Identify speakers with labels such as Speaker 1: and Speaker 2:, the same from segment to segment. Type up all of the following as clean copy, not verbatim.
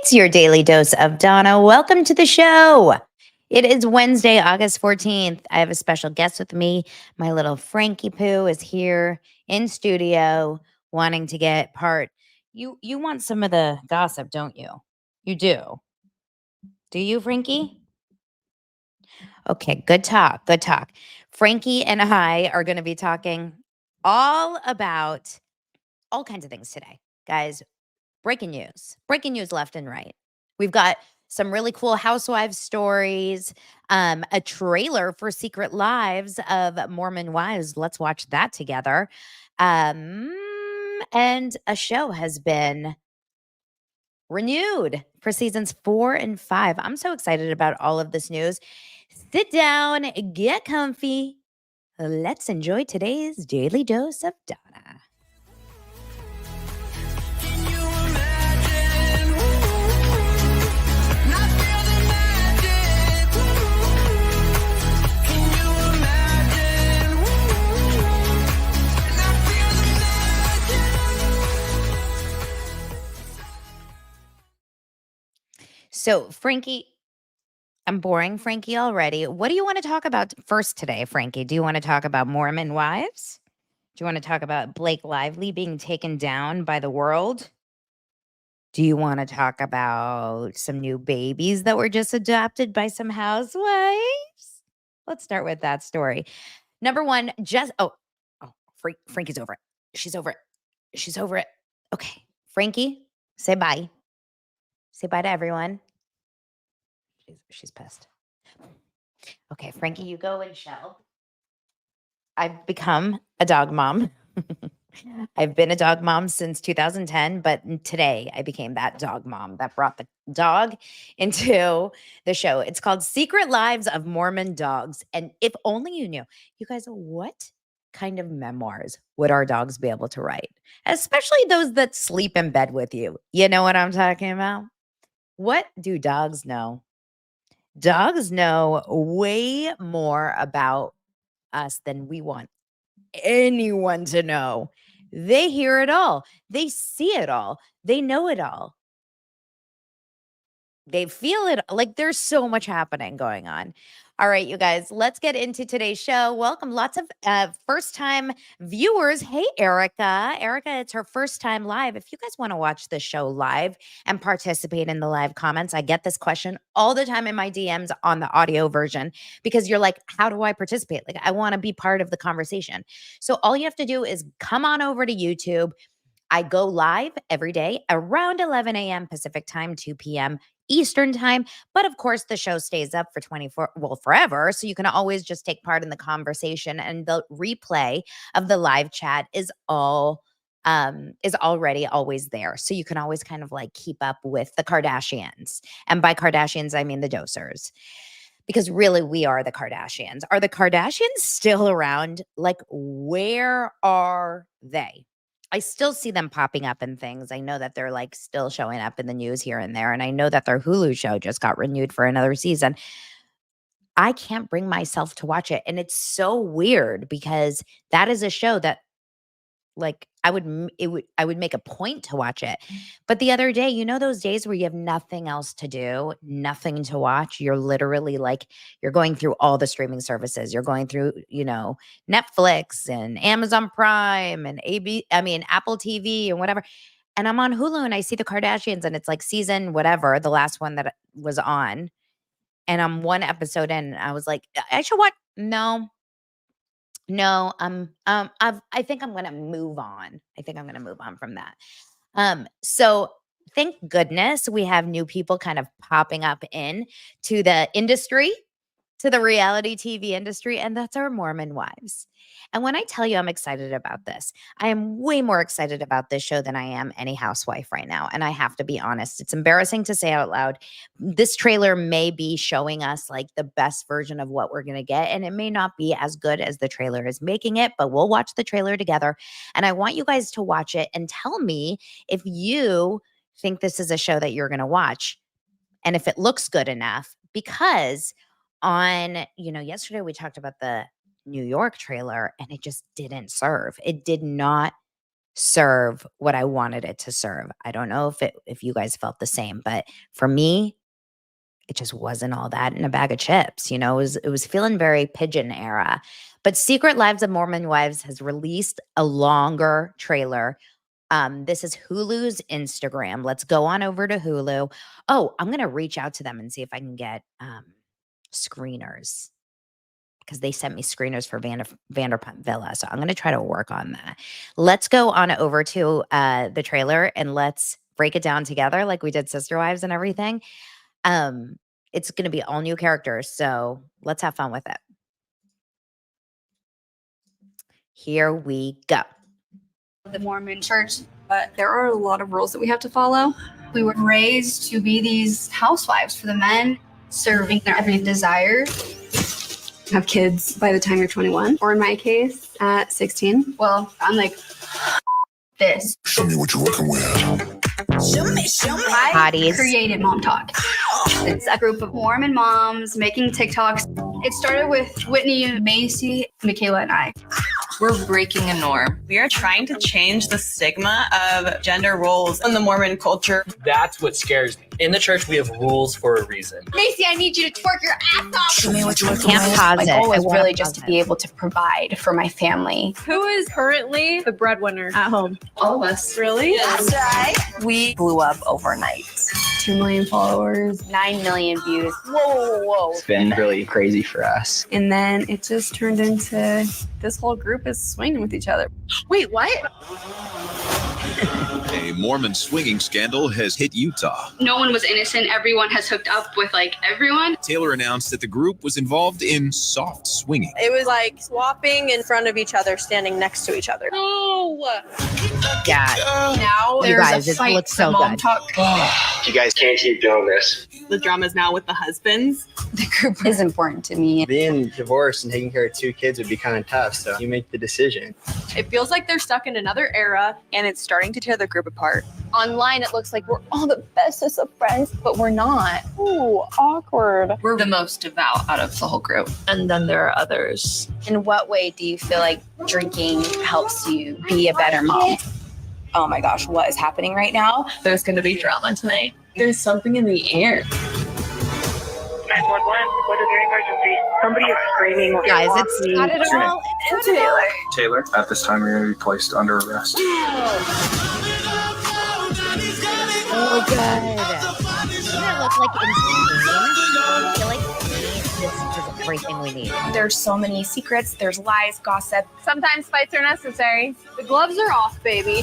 Speaker 1: It's your daily dose of Donna. Welcome to the show. It is Wednesday, August 14th. I have a special guest with me. My little Frankie Poo is here in studio wanting to get part. You want some of the gossip, don't you? You do. Do you, Frankie? Okay, good talk. Good talk. Frankie and I are going to be talking all about all kinds of things today. Guys, breaking news left and right. We've got some really cool housewives stories, a trailer for Secret Lives of Mormon Wives. Let's watch that together. And a show has been renewed for seasons 4 and 5. I'm so excited about all of this news. Sit down, get comfy. Let's enjoy today's daily dose of Donna. So, Frankie, I'm boring Frankie already. What do you want to talk about first today, Frankie? Do you want to talk about Mormon wives? Do you want to talk about Blake Lively being taken down by the world? Do you want to talk about some new babies that were just adopted by some housewives? Let's start with that story. Number one, Frankie's over it. She's over it. She's over it. Okay, Frankie, say bye. Say bye to everyone. She's pissed. Okay, Frankie, you go and shell. I've become a dog mom. I've been a dog mom since 2010, but today I became that dog mom that brought the dog into the show. It's called Secret Lives of Mormon Dogs. And if only you knew, you guys, what kind of memoirs would our dogs be able to write? Especially those that sleep in bed with you. You know what I'm talking about? What do dogs know? Dogs know way more about us than we want anyone to know. They hear it all. They see it all. They know it all. They feel it. Like there's so much happening going on. All right, you guys, let's get into today's show. Welcome. Lots of first-time viewers. Hey, Erica. Erica, it's her first time live. If you guys want to watch the show live and participate in the live comments, I get this question all the time in my DMs on the audio version because you're like, how do I participate? Like, I want to be part of the conversation. So all you have to do is come on over to YouTube. I go live every day around 11 a.m. Pacific time, 2 p.m. Eastern time. But of course, the show stays up for forever. So you can always just take part in the conversation. And the replay of the live chat is already always there. So you can always kind of like keep up with the Kardashians. And by Kardashians, I mean the dosers. Because really, we are the Kardashians. Are the Kardashians still around? Like, where are they? I still see them popping up in things. I know that they're like still showing up in the news here and there. And I know that their Hulu show just got renewed for another season. I can't bring myself to watch it. And it's so weird because that is a show that like I would make a point to watch it. But the other day, you know those days where you have nothing else to do, nothing to watch, you're literally like you're going through all the streaming services. You're going through, Netflix and Amazon Prime and Apple TV and whatever. And I'm on Hulu and I see the Kardashians and it's like season whatever, the last one that was on. And I'm one episode in and I was like, I should watch. No, I think I'm gonna move on. I think I'm gonna move on from that. So thank goodness we have new people kind of popping up in to the industry, to the reality TV industry, and that's our Mormon wives. And when I tell you I'm excited about this, I am way more excited about this show than I am any housewife right now. And I have to be honest, it's embarrassing to say out loud. This trailer may be showing us like the best version of what we're going to get. And it may not be as good as the trailer is making it, but we'll watch the trailer together. And I want you guys to watch it and tell me if you think this is a show that you're going to watch and if it looks good enough because yesterday we talked about the New York trailer and it just didn't serve. It did not serve what I wanted it to serve. I don't know if you guys felt the same, but for me, it just wasn't all that in a bag of chips. You know, it was feeling very pigeon era. But Secret Lives of Mormon Wives has released a longer trailer. This is Hulu's Instagram. Let's go on over to Hulu. Oh, I'm gonna reach out to them and see if I can get screeners, because they sent me screeners for Vanderpump Villa. So I'm going to try to work on that. Let's go on over to the trailer and let's break it down together like we did Sister Wives and everything. It's going to be all new characters. So let's have fun with it. Here we go.
Speaker 2: The Mormon church, but there are a lot of rules that we have to follow. We were raised to be these housewives for the men, serving their every desire. Have kids by the time you're 21, or in my case, at 16. Well, I'm like, this.
Speaker 3: Show me what you're working with.
Speaker 2: Show me. I
Speaker 1: Hotties.
Speaker 2: created Mom Talk. It's a group of Mormon moms making TikToks. It started with Whitney, Macy, Michaela, and I.
Speaker 4: We're breaking a norm. We are trying to change the stigma of gender roles in the Mormon culture.
Speaker 5: That's what scares me. In the church, we have rules for a reason.
Speaker 2: Macy, I need you to twerk your ass off.
Speaker 3: Show me what you're working
Speaker 1: Can't
Speaker 3: with.
Speaker 1: pause
Speaker 2: My
Speaker 1: it.
Speaker 2: goal
Speaker 1: I
Speaker 2: is
Speaker 1: wanna
Speaker 2: really
Speaker 1: pause
Speaker 2: just to
Speaker 1: it.
Speaker 2: be able to provide for my family.
Speaker 6: Who is currently the breadwinner at home?
Speaker 2: All of us.
Speaker 6: Really?
Speaker 4: That's right. We blew up overnight.
Speaker 2: 2 million followers, 9 million views.
Speaker 4: Whoa.
Speaker 7: It's been really crazy for us.
Speaker 2: And then it just turned into this whole group is swinging with each other.
Speaker 4: Wait, what?
Speaker 3: A Mormon swinging scandal has hit Utah.
Speaker 2: No one was innocent. Everyone has hooked up with everyone.
Speaker 3: Taylor announced that the group was involved in soft swinging.
Speaker 6: It was like swapping in front of each other, standing next to each other. No!
Speaker 1: Yeah.
Speaker 2: Now
Speaker 1: You
Speaker 2: there's
Speaker 1: guys,
Speaker 2: a
Speaker 1: it
Speaker 2: fight
Speaker 1: looks
Speaker 2: for
Speaker 1: so
Speaker 2: Mom
Speaker 1: good.
Speaker 2: Talk.
Speaker 7: You guys can't keep doing this.
Speaker 4: The drama's now with the husbands.
Speaker 2: The group is important to me.
Speaker 7: Being divorced and taking care of 2 kids would be kind of tough, so you make the decision.
Speaker 6: It feels like they're stuck in another era,
Speaker 4: And it's starting to tear the group apart.
Speaker 6: Online, it looks like we're all the bestest of friends, but we're not. Ooh, awkward.
Speaker 4: We're the most devout out of the whole group.
Speaker 6: And then there are others.
Speaker 2: In what way do you feel like drinking helps you be a better mom?
Speaker 4: Oh my gosh, what is happening right now? There's going to be drama tonight. There's something in the air.
Speaker 8: 911, what is your emergency? Somebody is screaming.
Speaker 1: Guys, it's not at all. It's not at all.
Speaker 9: Taylor, at this time, you're going to be placed under arrest.
Speaker 1: Oh, good. Doesn't it look like insane? I feel like to me, this is everything we need.
Speaker 4: There's so many secrets. There's lies, gossip.
Speaker 6: Sometimes fights are necessary. The gloves are off, baby.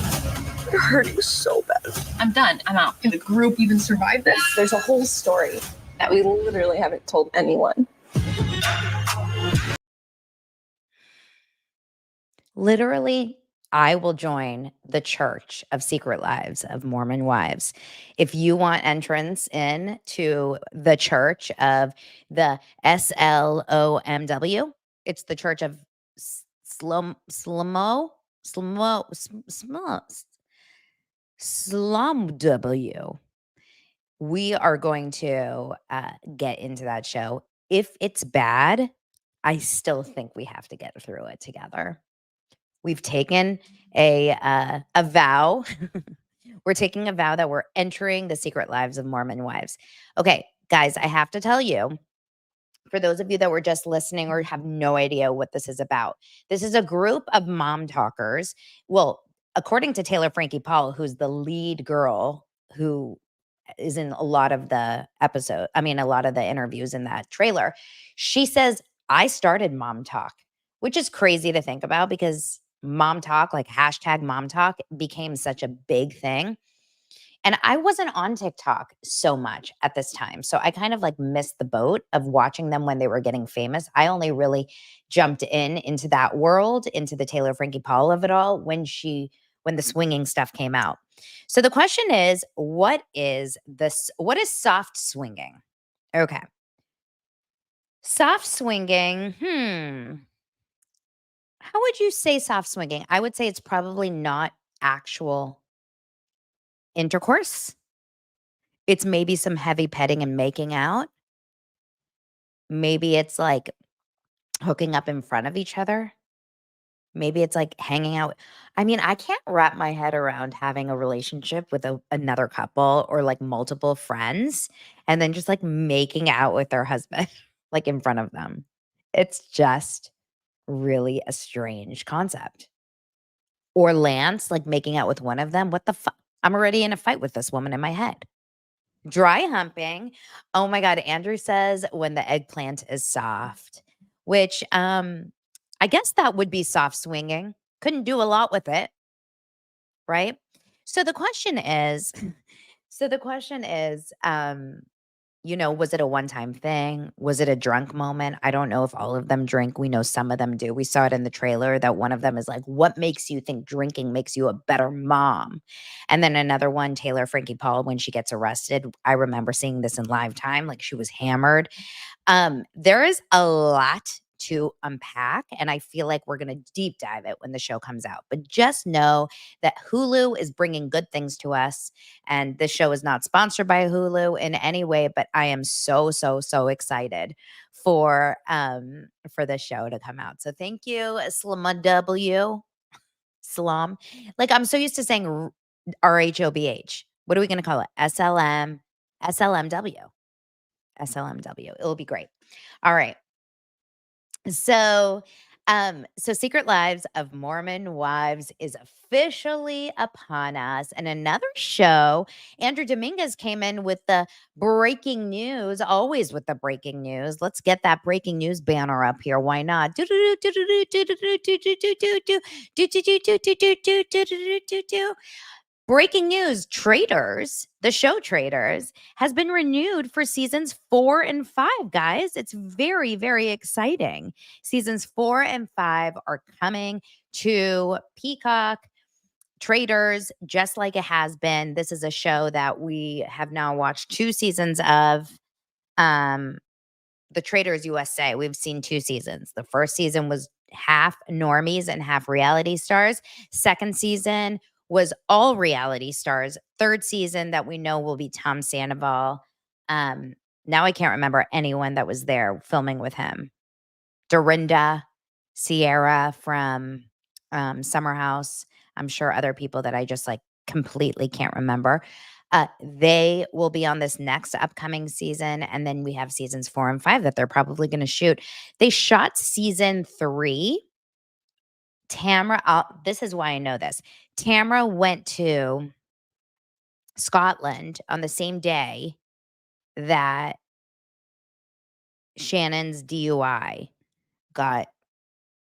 Speaker 4: You're hurting so bad. I'm done. I'm out. Can the group even survive this?
Speaker 6: There's a whole story that we literally haven't told anyone.
Speaker 1: Literally, I will join the Church of Secret Lives of Mormon Wives. If you want entrance in to the Church of the SLOMW, it's the Church of SLOMW. We are going to get into that show. If it's bad, I still think we have to get through it together. We've taken a vow. We're taking a vow that we're entering the Secret Lives of Mormon Wives. Okay, guys, I have to tell you, for those of you that were just listening or have no idea what this is about, this is a group of mom talkers. Well, according to Taylor Frankie Paul, who's the lead girl who is in a lot of the a lot of the interviews in that trailer, she says, I started Mom Talk, which is crazy to think about because Mom Talk, like hashtag Mom Talk, became such a big thing. And I wasn't on TikTok so much at this time. So I kind of like missed the boat of watching them when they were getting famous. I only really jumped into that world, into the Taylor Frankie Paul of it all when the swinging stuff came out. So the question is, what is soft swinging? Okay. Soft swinging, how would you say soft swinging? I would say it's probably not actual intercourse. It's maybe some heavy petting and making out. Maybe it's like hooking up in front of each other. Maybe it's like hanging out. I mean, I can't wrap my head around having a relationship with another couple or like multiple friends and then just like making out with their husband like in front of them. It's just really a strange concept. Or Lance like making out with one of them. What the fuck? I'm already in a fight with this woman in my head. Dry humping. Oh my God. Andrew says when the eggplant is soft, which I guess that would be soft swinging. Couldn't do a lot with it, right? So the question is, was it a one-time thing? Was it a drunk moment? I don't know if all of them drink. We know some of them do. We saw it in the trailer that one of them is like, what makes you think drinking makes you a better mom? And then another one, Taylor Frankie Paul, when she gets arrested, I remember seeing this in live time, like she was hammered. There is a lot to unpack, and I feel like we're going to deep dive it when the show comes out. But just know that Hulu is bringing good things to us, and this show is not sponsored by Hulu in any way, but I am so, so, so excited for this show to come out. So thank you, Slama W. Salam. Like I'm so used to saying RHOBH. What are we going to call it? SLM, SLMW. SLMW. It'll be great. All right. So Secret Lives of Mormon Wives is officially upon us. And another show, Andrew Dominguez came in with the breaking news, always with the breaking news. Let's get that breaking news banner up here. Why not? Breaking news, Traitors, the show Traitors, has been renewed for seasons 4 and 5, guys. It's very, very exciting. Seasons 4 and 5 are coming to Peacock. Traitors, just like it has been. This is a show that we have now watched 2 seasons of. The Traitors USA. We've seen 2 seasons. The first season was half normies and half reality stars. Second season was all reality stars. Third season that we know will be Tom Sandoval. Now I can't remember anyone that was there filming with him. Dorinda, Sierra from Summer House. I'm sure other people that I just like completely can't remember. They will be on this next upcoming season. And then we have seasons 4 and 5 that they're probably going to shoot. They shot season 3. Tamra, this is why I know this. Tamra went to Scotland on the same day that Shannon's DUI got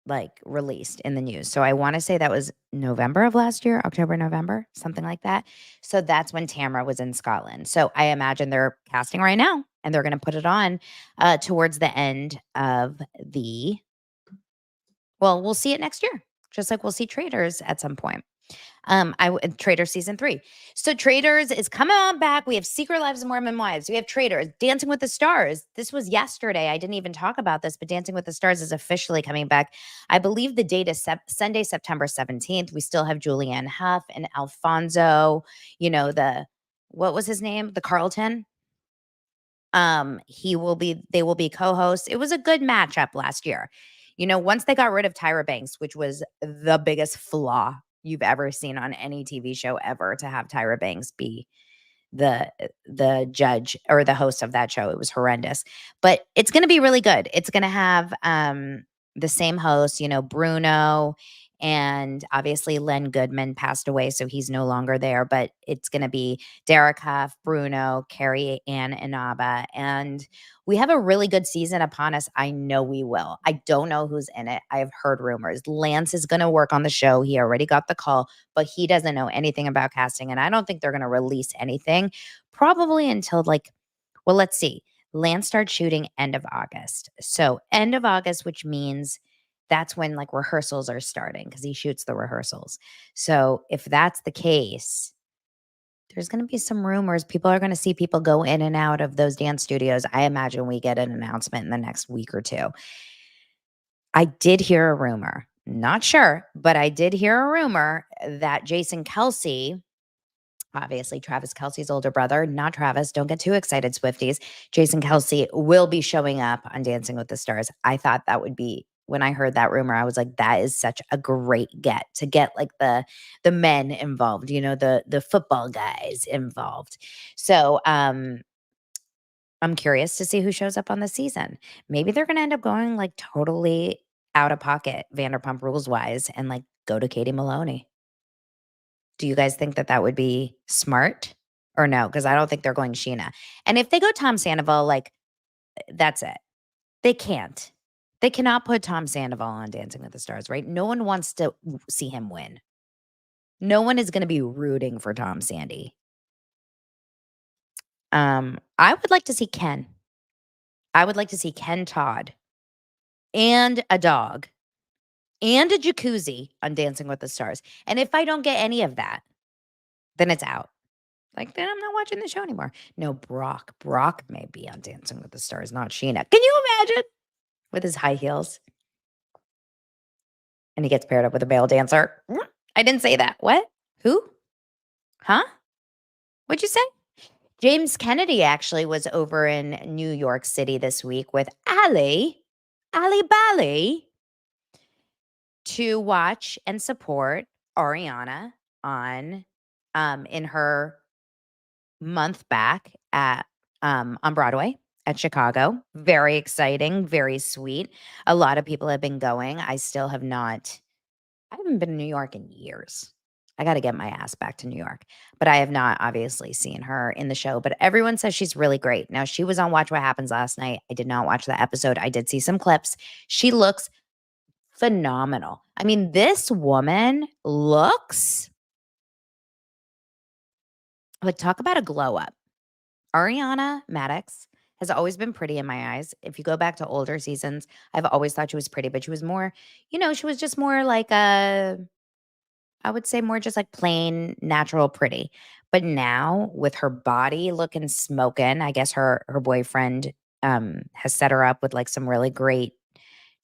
Speaker 1: like released in the news. So I want to say that was November of last year, October, November, something like that. So that's when Tamra was in Scotland. So I imagine they're casting right now and they're going to put it on towards the end of we'll see it next year, just like we'll see Traitors at some point. Traitors season 3. So Traitors is coming on back. We have Secret Lives of Mormon Wives. We have Traitors, Dancing with the Stars. This was yesterday. I didn't even talk about this, but Dancing with the Stars is officially coming back. I believe the date is Sunday, September 17th. We still have Julianne Hough and Alfonso, what was his name? The Carlton. They will be co-hosts. It was a good matchup last year. Once they got rid of Tyra Banks, which was the biggest flaw you've ever seen on any TV show ever, to have Tyra Banks be the judge or the host of that show. It was horrendous. But it's going to be really good. It's going to have the same host, Bruno, and obviously Len Goodman passed away, so he's no longer there. But it's going to be Derek Huff, Bruno, Carrie Ann Inaba, and we have a really good season upon us. I know we will. I don't know who's in it. I've heard rumors. Lance is going to work on the show. He already got the call, but he doesn't know anything about casting, and I don't think they're going to release anything probably until let's see. Lance starts shooting end of August. So end of August, which means that's when rehearsals are starting because he shoots the rehearsals. So if that's the case, there's going to be some rumors. People are going to see people go in and out of those dance studios. I imagine we get an announcement in the next week or 2. I did hear a rumor, not sure, but I did hear a rumor that Jason Kelce, obviously Travis Kelce's older brother, not Travis, don't get too excited, Swifties. Jason Kelce will be showing up on Dancing with the Stars. I thought that would be when I heard that rumor, I was like, that is such a great get to get like the men involved, the football guys involved. So I'm curious to see who shows up on the season. Maybe they're going to end up going like totally out of pocket Vanderpump Rules wise and like go to Katie Maloney. Do you guys think that that would be smart or no? Because I don't think they're going Sheena. And if they go Tom Sandoval, like that's it. They can't. They cannot put Tom Sandoval on Dancing with the Stars, right? No one wants to see him win. No one is going to be rooting for Tom Sandy. I would like to see Ken. I would like to see Ken Todd and a dog and a jacuzzi on Dancing with the Stars. And if I don't get any of that, then it's out. Like, then I'm not watching the show anymore. No, Brock. Brock may be on Dancing with the Stars, not Sheena. Can you imagine? With his high heels. And he gets paired up with a male dancer. I didn't say that. What? Who? Huh? What'd you say? James Kennedy actually was over in New York City this week with Ali Bali, to watch and support Ariana on in her month back at on Broadway at Chicago. Very exciting, very sweet. A lot of people have been going. I haven't been to New York in years. I got to get my ass back to New York. But I have not obviously seen her in the show. But everyone says she's really great. Now, she was on Watch What Happens last night. I did not watch the episode. I did see some clips. She looks phenomenal. I mean, this woman looks like, talk about a glow up. Ariana Madix has always been pretty in my eyes. If you go back to older seasons, I've always thought she was pretty, but she was more, she was just more like I would say more just like plain natural pretty. But now with her body looking smoking, I guess her boyfriend has set her up with like some really great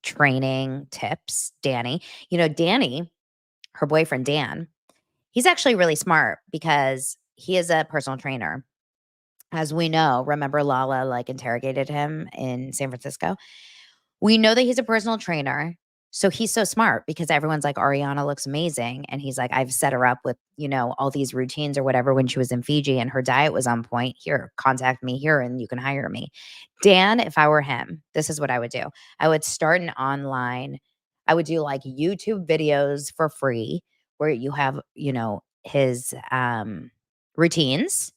Speaker 1: training tips. Danny, Danny, her boyfriend Dan, he's actually really smart because he is a personal trainer. As we know, remember Lala like interrogated him in San Francisco? We know that he's a personal trainer. So he's so smart because everyone's like, Ariana looks amazing. And he's like, I've set her up with, all these routines or whatever when she was in Fiji and her diet was on point. Here, contact me here and you can hire me. Dan, if I were him, this is what I would do. I would start an online, I would do like YouTube videos for free where you have, his routines.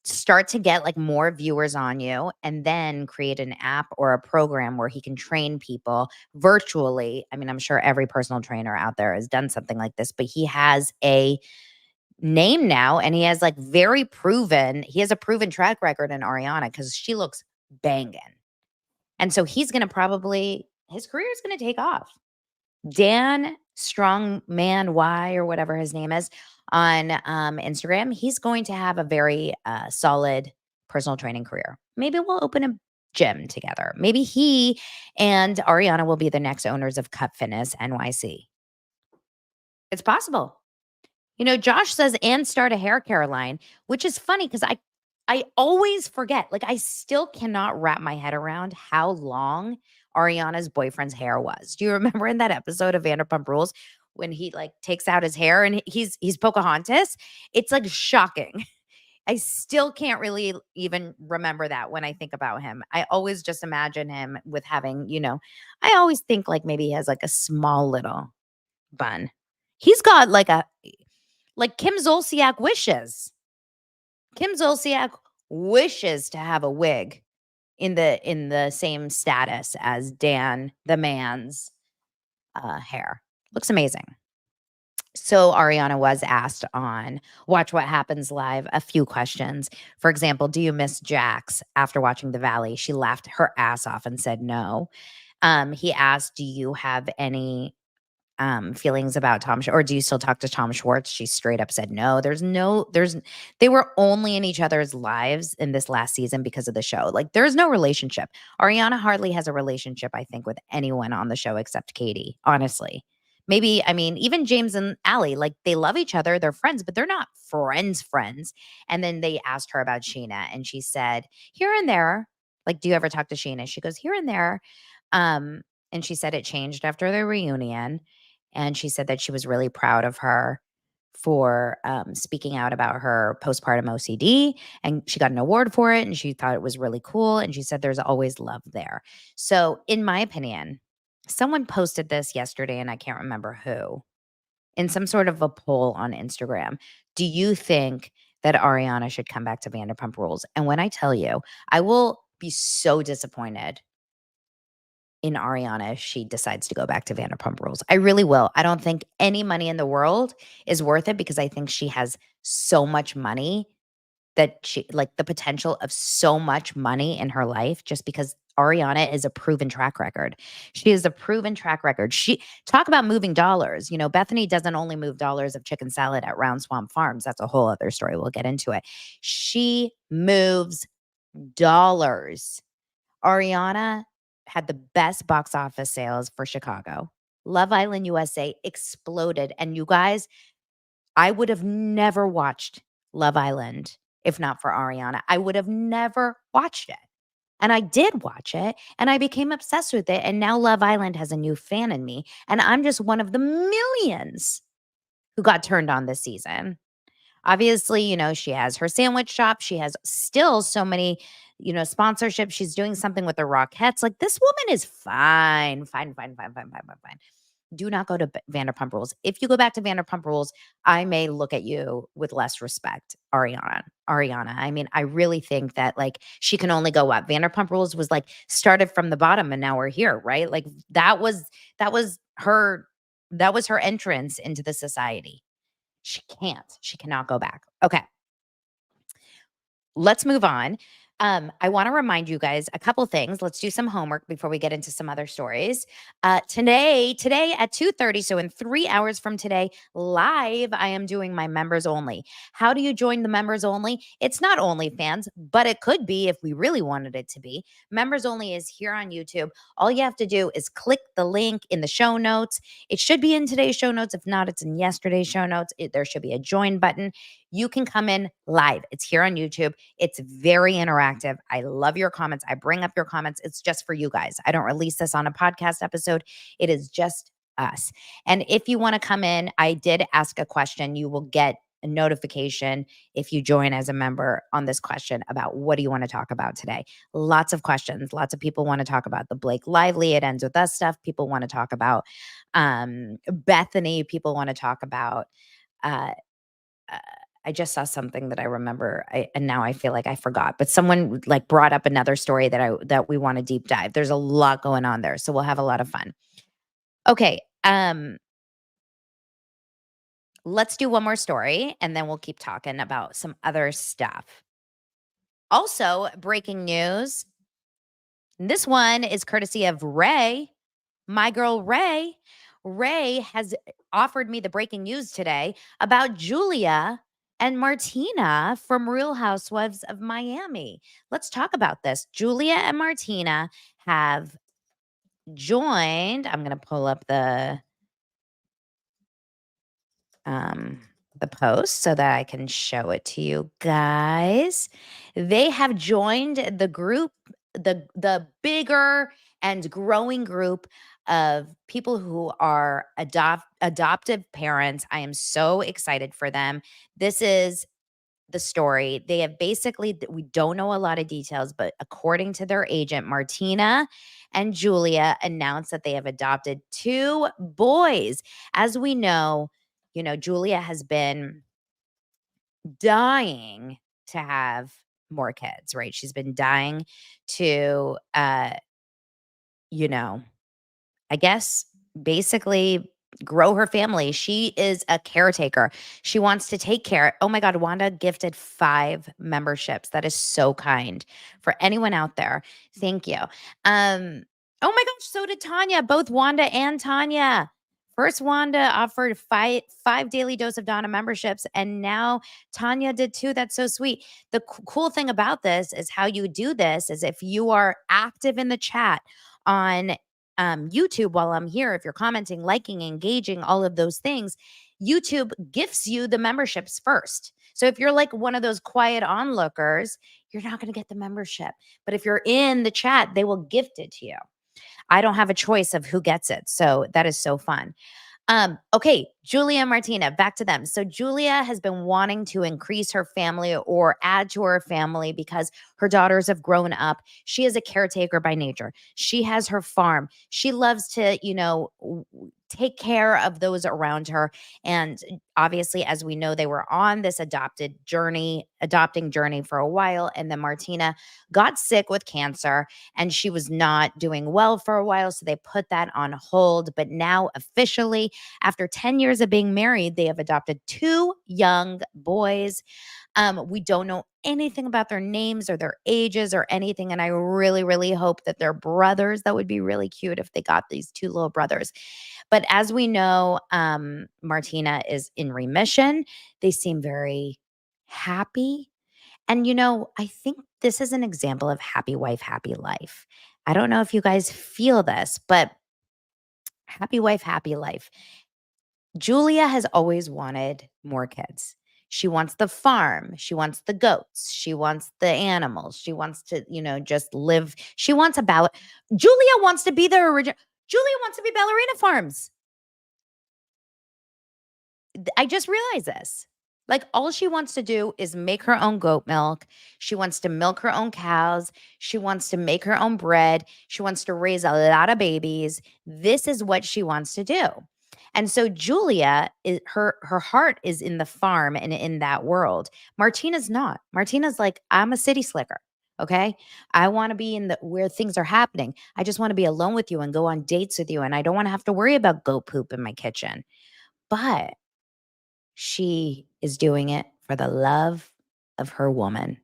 Speaker 1: Start to get like more viewers on you and then create an app or a program where he can train people virtually. I mean, I'm sure every personal trainer out there has done something like this, but he has a name now and he has like he has a proven track record in Ariana because she looks banging. And so his career is going to take off. Dan Strongman Y or whatever his name is on Instagram, he's going to have a very solid personal training career. Maybe we'll open a gym together. Maybe he and Ariana will be the next owners of Cup Fitness NYC. It's possible. Josh says, and start a hair care line, which is funny because I always forget. Like, I still cannot wrap my head around how long Ariana's boyfriend's hair was. Do you remember in that episode of Vanderpump Rules when he like takes out his hair and he's Pocahontas? It's like shocking. I still can't really even remember that when I think about him. I always just imagine him with having, I always think like maybe he has like a small little bun. He's got like Kim Zolciak wishes. Kim Zolciak wishes to have a wig in the same status as Dan the man's hair. Looks amazing. So Ariana was asked on Watch What Happens Live a few questions. For example, do you miss Jax after watching The Valley? She laughed her ass off and said no. He asked, do you have any feelings about Tom, or do you still talk to Tom Schwartz? She straight up said no. They were only in each other's lives in this last season because of the show. Like, there's no relationship. Ariana hardly has a relationship, I think, with anyone on the show except Katie, honestly. Maybe, I mean, even James and Allie, like, they love each other, they're friends, but they're not friends. And then they asked her about Sheena, and she said, here and there, like, do you ever talk to Sheena? She goes, here and there. And And she said it changed after the reunion. And she said that she was really proud of her for speaking out about her postpartum OCD. And she got an award for it. And she thought it was really cool. And she said there's always love there. So, in my opinion, someone posted this yesterday, and I can't remember who, in some sort of a poll on Instagram. Do you think that Ariana should come back to Vanderpump Rules? And when I tell you, I will be so disappointed in Ariana if she decides to go back to Vanderpump Rules. I really will. I don't think any money in the world is worth it because I think she has so much money that she, like the potential of so much money in her life, just because Ariana is a proven track record. She is a proven track record. She talk about moving dollars. You know, Bethenny doesn't only move dollars of chicken salad at Round Swamp Farms. That's a whole other story. We'll get into it. She moves dollars. Ariana had the best box office sales for Chicago. Love Island USA exploded. And you guys, I would have never watched Love Island if not for Ariana. I would have never watched it. And I did watch it and I became obsessed with it. And now Love Island has a new fan in me. And I'm just one of the millions who got turned on this season. Obviously, you know, she has her sandwich shop. She has still so many, you know, sponsorships. She's doing something with the Rockettes. Like, this woman is fine. Do not go to Vanderpump Rules. If you go back to Vanderpump Rules, I may look at you with less respect, Ariana. I mean, I really think that like she can only go up. Vanderpump Rules was like started from the bottom and now we're here, right? Like that was her entrance into the society. She cannot go back. Okay. Let's move on. I want to remind you guys a couple things. Let's do some homework before we get into some other stories. Today at 2:30, so in 3 hours from today, live, I am doing my members only. How do you join the members only? It's not OnlyFans, but it could be if we really wanted it to be. Members only is here on YouTube. All you have to do is click the link in the show notes. It should be in today's show notes. If not, it's in yesterday's show notes. There should be a join button. You can come in live. It's here on YouTube. It's very interactive. I love your comments. I bring up your comments. It's just for you guys. I don't release this on a podcast episode. It is just us. And if you want to come in, I did ask a question. You will get a notification if you join as a member on this question about what do you want to talk about today. Lots of questions. Lots of people want to talk about the Blake Lively It Ends With Us stuff. People want to talk about Bethenny. People want to talk about I just saw something that I remember, and now I feel like I forgot. But someone like brought up another story that we want to deep dive. There's a lot going on there, so we'll have a lot of fun. Okay, let's do one more story, and then we'll keep talking about some other stuff. Also, breaking news. This one is courtesy of Ray, my girl Ray. Ray has offered me the breaking news today about Julia and Martina from Real Housewives of Miami. Let's talk about this. Julia and Martina have joined. I'm going to pull up the post so that I can show it to you guys. They have joined the group, the bigger and growing group of people who are adoptive parents. I am so excited for them. This is the story. They have basically, we don't know a lot of details, but according to their agent, Martina and Julia announced that they have adopted 2 boys. As we know, you know, Julia has been dying to have more kids, right? She's been dying to, you know, I guess basically grow her family. She is a caretaker. She wants to take care. Oh my God, Wanda gifted 5 memberships. That is so kind. For anyone out there, thank you. Oh my gosh, so did Tanya. Both Wanda and Tanya. First, Wanda offered five daily dose of Donna memberships, and now Tanya did 2. That's so sweet. The cool thing about this is how you do this is if you are active in the chat on YouTube while I'm here, if you're commenting, liking, engaging, all of those things, YouTube gifts you the memberships first. So if you're like one of those quiet onlookers, you're not going to get the membership. But if you're in the chat, they will gift it to you. I don't have a choice of who gets it. So that is so fun. Okay, Julia and Martina, back to them. So Julia has been wanting to increase her family or add to her family because her daughters have grown up. She is a caretaker by nature. She has her farm. She loves to, take care of those around her. And obviously, as we know, they were on this adopting journey for a while. And then Martina got sick with cancer and she was not doing well for a while. So they put that on hold. But now officially, after 10 years of being married, they have adopted 2 young boys. We don't know anything about their names or their ages or anything. And I really, really hope that they're brothers. That would be really cute if they got these 2 little brothers. But as we know, Martina is in remission. They seem very happy. And, I think this is an example of happy wife, happy life. I don't know if you guys feel this, but happy wife, happy life. Julia has always wanted more kids. She wants the farm. She wants the goats. She wants the animals. She wants to, just live. Julia wants to be the original. Julia wants to be Ballerina Farms. I just realized this. Like, all she wants to do is make her own goat milk. She wants to milk her own cows. She wants to make her own bread. She wants to raise a lot of babies. This is what she wants to do. And so Julia, her heart is in the farm and in that world. Martina's not. Martina's like, I'm a city slicker. Okay. I want to be in where things are happening. I just want to be alone with you and go on dates with you. And I don't want to have to worry about goat poop in my kitchen. But she is doing it for the love of her woman.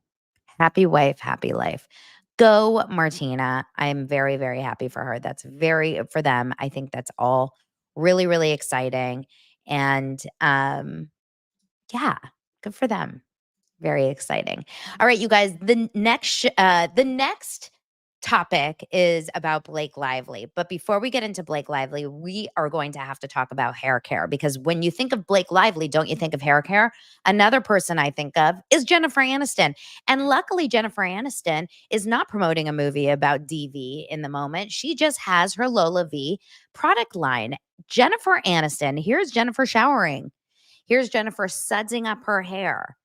Speaker 1: Happy wife, happy life. Go, Martina. I'm very, very happy for her. That's for them. I think that's all really, really exciting. And yeah, good for them. Very exciting. All right, you guys, the next topic is about Blake Lively. But before we get into Blake Lively, we are going to have to talk about hair care, because when you think of Blake Lively, don't you think of hair care? Another person I think of is Jennifer Aniston. And luckily, Jennifer Aniston is not promoting a movie about DV in the moment. She just has her LOLAVIE product line. Jennifer Aniston, here's Jennifer showering. Here's Jennifer sudsing up her hair.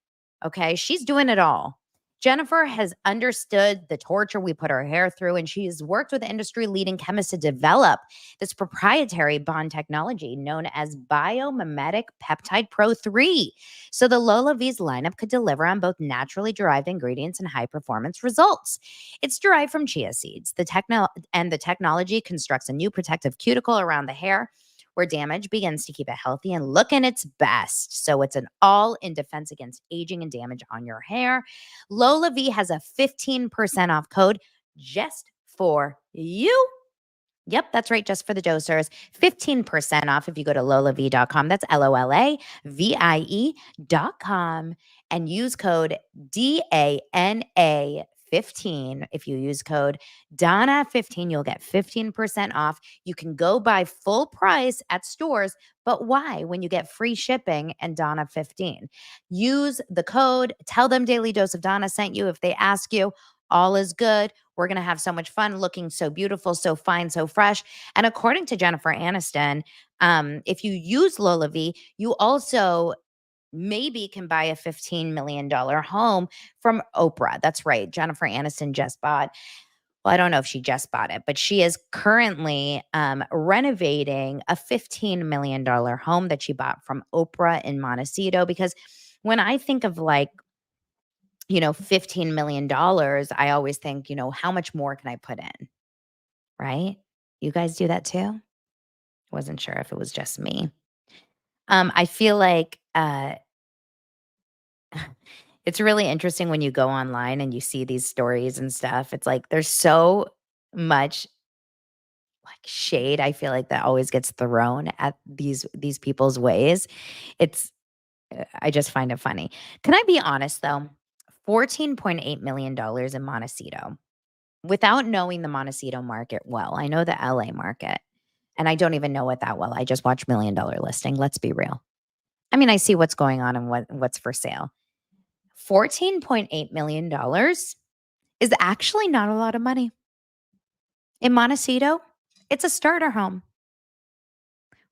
Speaker 1: Okay, she's doing it all. Jennifer has understood the torture we put our hair through, and she has worked with industry-leading chemists to develop this proprietary bond technology known as biomimetic peptide Pro 3. So the LOLAVIE's lineup could deliver on both naturally derived ingredients and high-performance results. It's derived from chia seeds. The technology constructs a new protective cuticle around the hair where damage begins to keep it healthy and looking its best. So it's an all-in defense against aging and damage on your hair. LOLAVIE has a 15% off code just for you. Yep, that's right, just for the dosers. 15% off if you go to LOLAVIE.com. That's LOLAVIE.com and use code DANA15. If you use code Donna15, you'll get 15% off. You can go buy full price at stores, but why when you get free shipping and Donna15? Use the code, tell them Daily Dose of Donna sent you. If they ask you, all is good. We're going to have so much fun, looking so beautiful, so fine, so fresh. And according to Jennifer Aniston, if you use LOLAVIE, you also maybe can buy a $15 million home from Oprah. That's right. Jennifer Aniston just bought, well, I don't know if she just bought it, but she is currently renovating a $15 million home that she bought from Oprah in Montecito. Because when I think of $15 million, I always think, how much more can I put in? Right? You guys do that too? Wasn't sure if it was just me. I feel like it's really interesting when you go online and you see these stories and stuff. It's like there's so much shade, I feel like, that always gets thrown at these people's ways. I just find it funny. Can I be honest though? $14.8 million in Montecito. Without knowing the Montecito market well, I know the LA market, and I don't even know it that well. I just watch $1 Million Listing. Let's be real. I mean, I see what's going on and what's for sale. $14.8 million is actually not a lot of money. In Montecito, it's a starter home,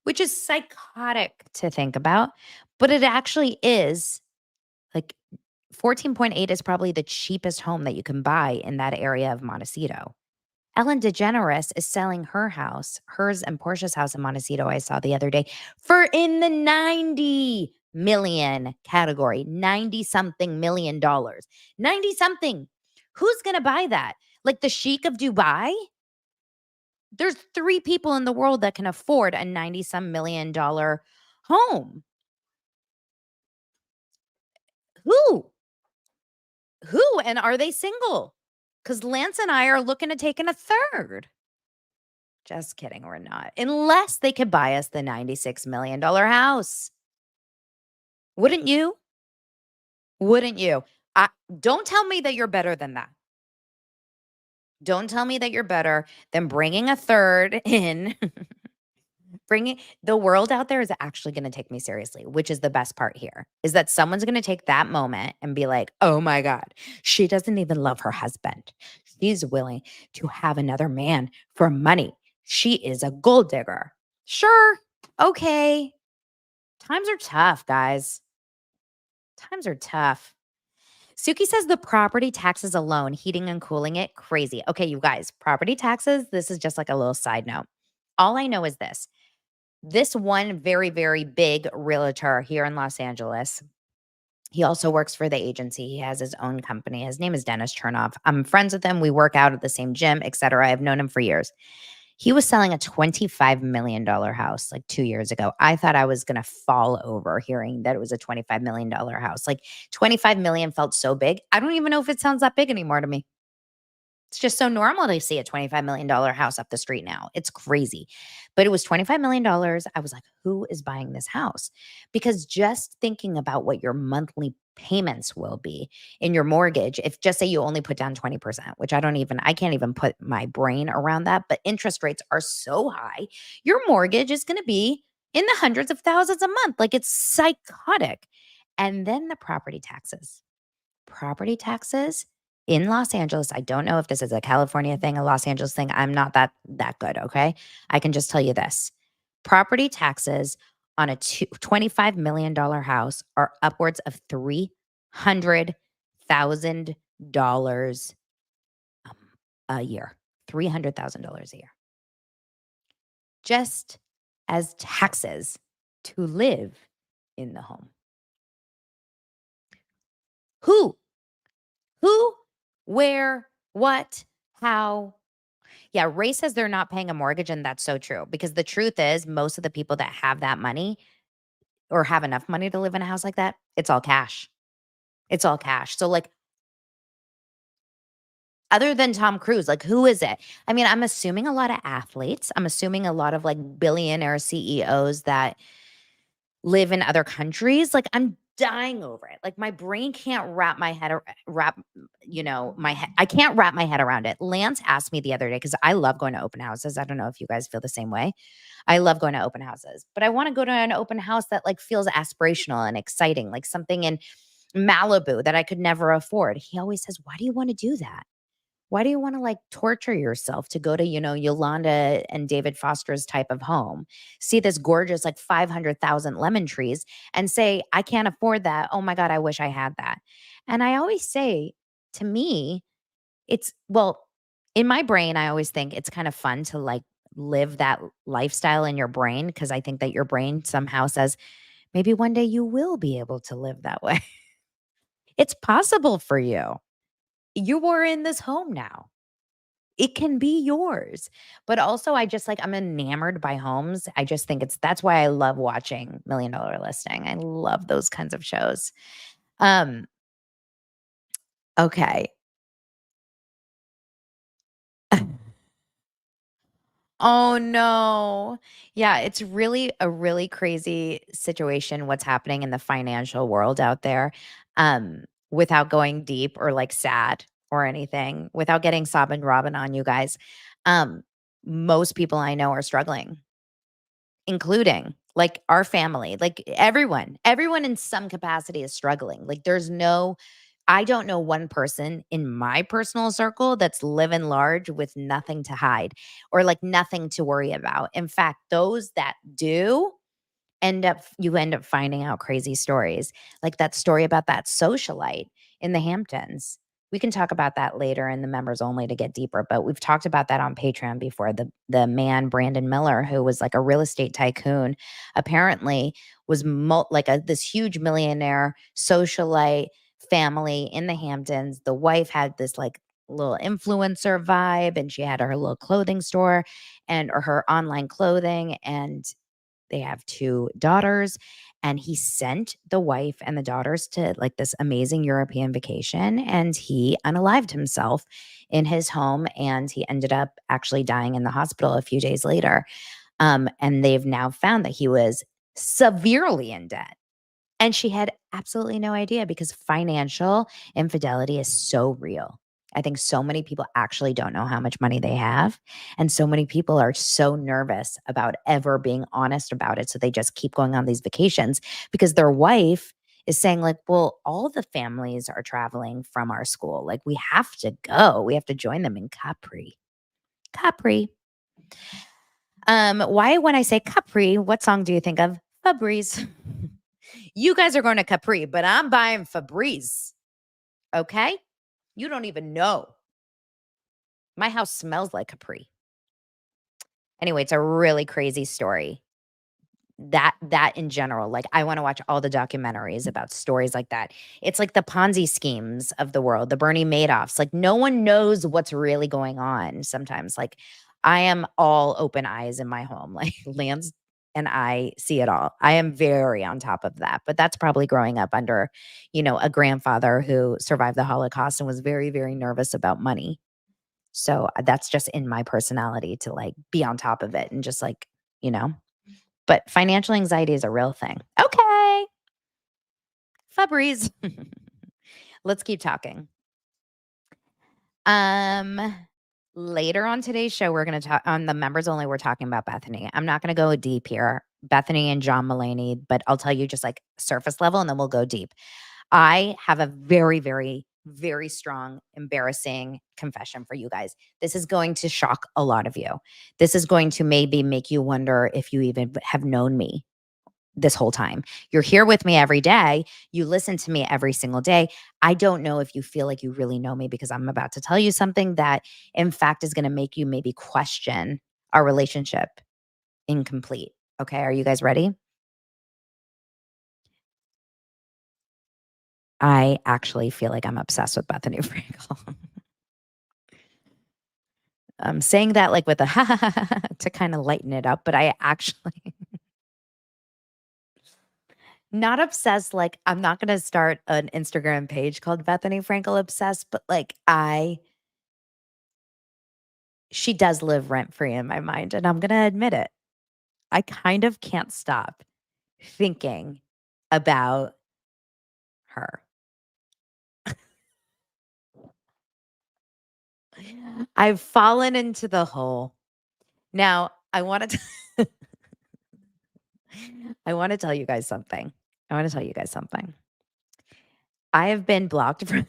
Speaker 1: which is psychotic to think about, but it actually is. Like 14.8 is probably the cheapest home that you can buy in that area of Montecito. Ellen DeGeneres is selling her house, hers and Portia's house in Montecito, I saw the other day, for in the 90 million category, 90 something million dollars. 90 something. Who's going to buy that? Like the Sheik of Dubai? There's 3 people in the world that can afford a 90 some million dollar home. Who? And are they single? Because Lance and I are looking at taking a third. Just kidding, we're not. Unless they could buy us the $96 million house. Wouldn't you? Wouldn't you? Don't tell me that you're better than that. Don't tell me that you're better than bringing a third in. Bringing the world out there is actually going to take me seriously, which is the best part here, is that someone's going to take that moment and be like, oh my God, she doesn't even love her husband. She's willing to have another man for money. She is a gold digger. Sure. Okay. Times are tough, guys. Times are tough. Suki says the property taxes alone, heating and cooling it, crazy. Okay, you guys, property taxes, this is just like a little side note. All I know is this. This one very, very big realtor here in Los Angeles, he also works for the agency. He has his own company. His name is Dennis Chernoff. I'm friends with him. We work out at the same gym, etc. I've known him for years. He was selling a $25 million house like 2 years ago. I thought I was going to fall over hearing that it was a $25 million house. Like 25 million felt so big. I don't even know if it sounds that big anymore to me. It's just so normal to see a $25 million house up the street now. It's crazy. But it was $25 million. I was like, who is buying this house? Because just thinking about what your monthly payments will be in your mortgage, if just say you only put down 20%, which I can't even put my brain around that, but interest rates are so high, your mortgage is going to be in the hundreds of thousands a month. Like it's psychotic. And then the property taxes. Property taxes in Los Angeles, I don't know if this is a California thing, a Los Angeles thing. I'm not that good, okay? I can just tell you this. Property taxes on a $25 million house are upwards of $300,000 a year. $300,000 a year. Just as taxes to live in the home. Who, where, what, how? Yeah, Ray says they're not paying a mortgage, and that's so true. Because the truth is, most of the people that have that money or have enough money to live in a house like that, it's all cash. It's all cash. So like, other than Tom Cruise, like who is it? I mean, I'm assuming a lot of athletes. I'm assuming a lot of like billionaire CEOs that live in other countries. Like I'm dying over it. Like my brain can't wrap my head I can't wrap my head around it. Lance asked me the other day, because I love going to open houses. I don't know if you guys feel the same way. I love going to open houses, but I want to go to an open house that like feels aspirational and exciting, like something in Malibu that I could never afford. He always says, why do you want to do that? Why do you want to like torture yourself to go to, Yolanda and David Foster's type of home, see this gorgeous, like 500,000 lemon trees and say, I can't afford that. Oh my God, I wish I had that. And I always say, to me, in my brain, I always think it's kind of fun to like live that lifestyle in your brain, because I think that your brain somehow says, maybe one day you will be able to live that way. It's possible for you. You are in this home now. It can be yours. But also I'm enamored by homes. I just think that's why I love watching $1 Million Listing. I love those kinds of shows. Okay. Oh no. Yeah, it's really a really crazy situation what's happening in the financial world out there. Without going deep or like sad or anything, without getting sob and robin on you guys. Most people I know are struggling, including like our family, like everyone in some capacity is struggling. Like there's no I don't know one person in my personal circle that's living large with nothing to hide or like nothing to worry about. In fact, those that do you end up finding out crazy stories, like that story about that socialite in the Hamptons. We can talk about that later in the members only to get deeper, but we've talked about that on Patreon before. The man Brandon Miller, who was like a real estate tycoon, apparently was this huge millionaire socialite family in the Hamptons. The wife had this like little influencer vibe, and she had her little clothing store or her online clothing, and they have 2 daughters, and he sent the wife and the daughters to like this amazing European vacation, and he unalived himself in his home, and he ended up actually dying in the hospital a few days later. And they've now found that he was severely in debt. And she had absolutely no idea because financial infidelity is so real. I think so many people actually don't know how much money they have. And so many people are so nervous about ever being honest about it. So they just keep going on these vacations because their wife is saying, like, well, all the families are traveling from our school. Like, we have to go. We have to join them in Capri. Capri. Why, when I say Capri, what song do you think of? Febreze. You guys are going to Capri, but I'm buying Febreze. Okay? You don't even know. My house smells like Capri. Anyway, it's a really crazy story. That in general, like I want to watch all the documentaries about stories like that. It's like the Ponzi schemes of the world, the Bernie Madoffs. Like no one knows what's really going on sometimes. Like I am all open eyes in my home. Like Lance and I see it all. I am very on top of that. But that's probably growing up under, a grandfather who survived the Holocaust and was very, very nervous about money. So that's just in my personality to like be on top of it and just like, but financial anxiety is a real thing. Okay. Febreze. Let's keep talking. Later on today's show, we're going to talk on the members only. We're talking about Bethenny. I'm not going to go deep here, Bethenny and John Mulaney, but I'll tell you just like surface level and then we'll go deep. I have a very, very, very strong, embarrassing confession for you guys. This is going to shock a lot of you. This is going to maybe make you wonder if you even have known me this whole time. You're here with me every day. You listen to me every single day. I don't know if you feel like you really know me because I'm about to tell you something that, in fact, is going to make you maybe question our relationship incomplete. Okay, are you guys ready? I actually feel like I'm obsessed with Bethenny Frankel. I'm saying that like with a to kind of lighten it up, but I actually not obsessed. Like I'm not going to start an Instagram page called Bethenny Frankel Obsessed, but like she does live rent free in my mind, and I'm going to admit it. I kind of can't stop thinking about her. I've fallen into the hole. Now, I want to tell you guys something. I have been blocked by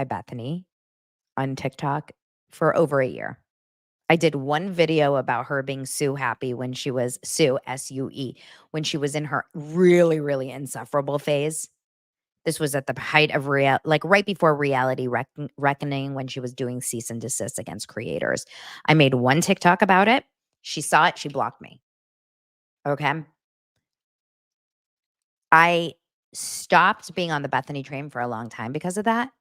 Speaker 1: Bethenny on TikTok for over a year. I did one video about her being Sue happy when she was Sue, S-U-E, when she was in her really, really insufferable phase. This was at the height of right before reality reckoning when she was doing cease and desist against creators. I made one TikTok about it. She saw it. She blocked me. Okay. I stopped being on the Bethenny train for a long time because of that.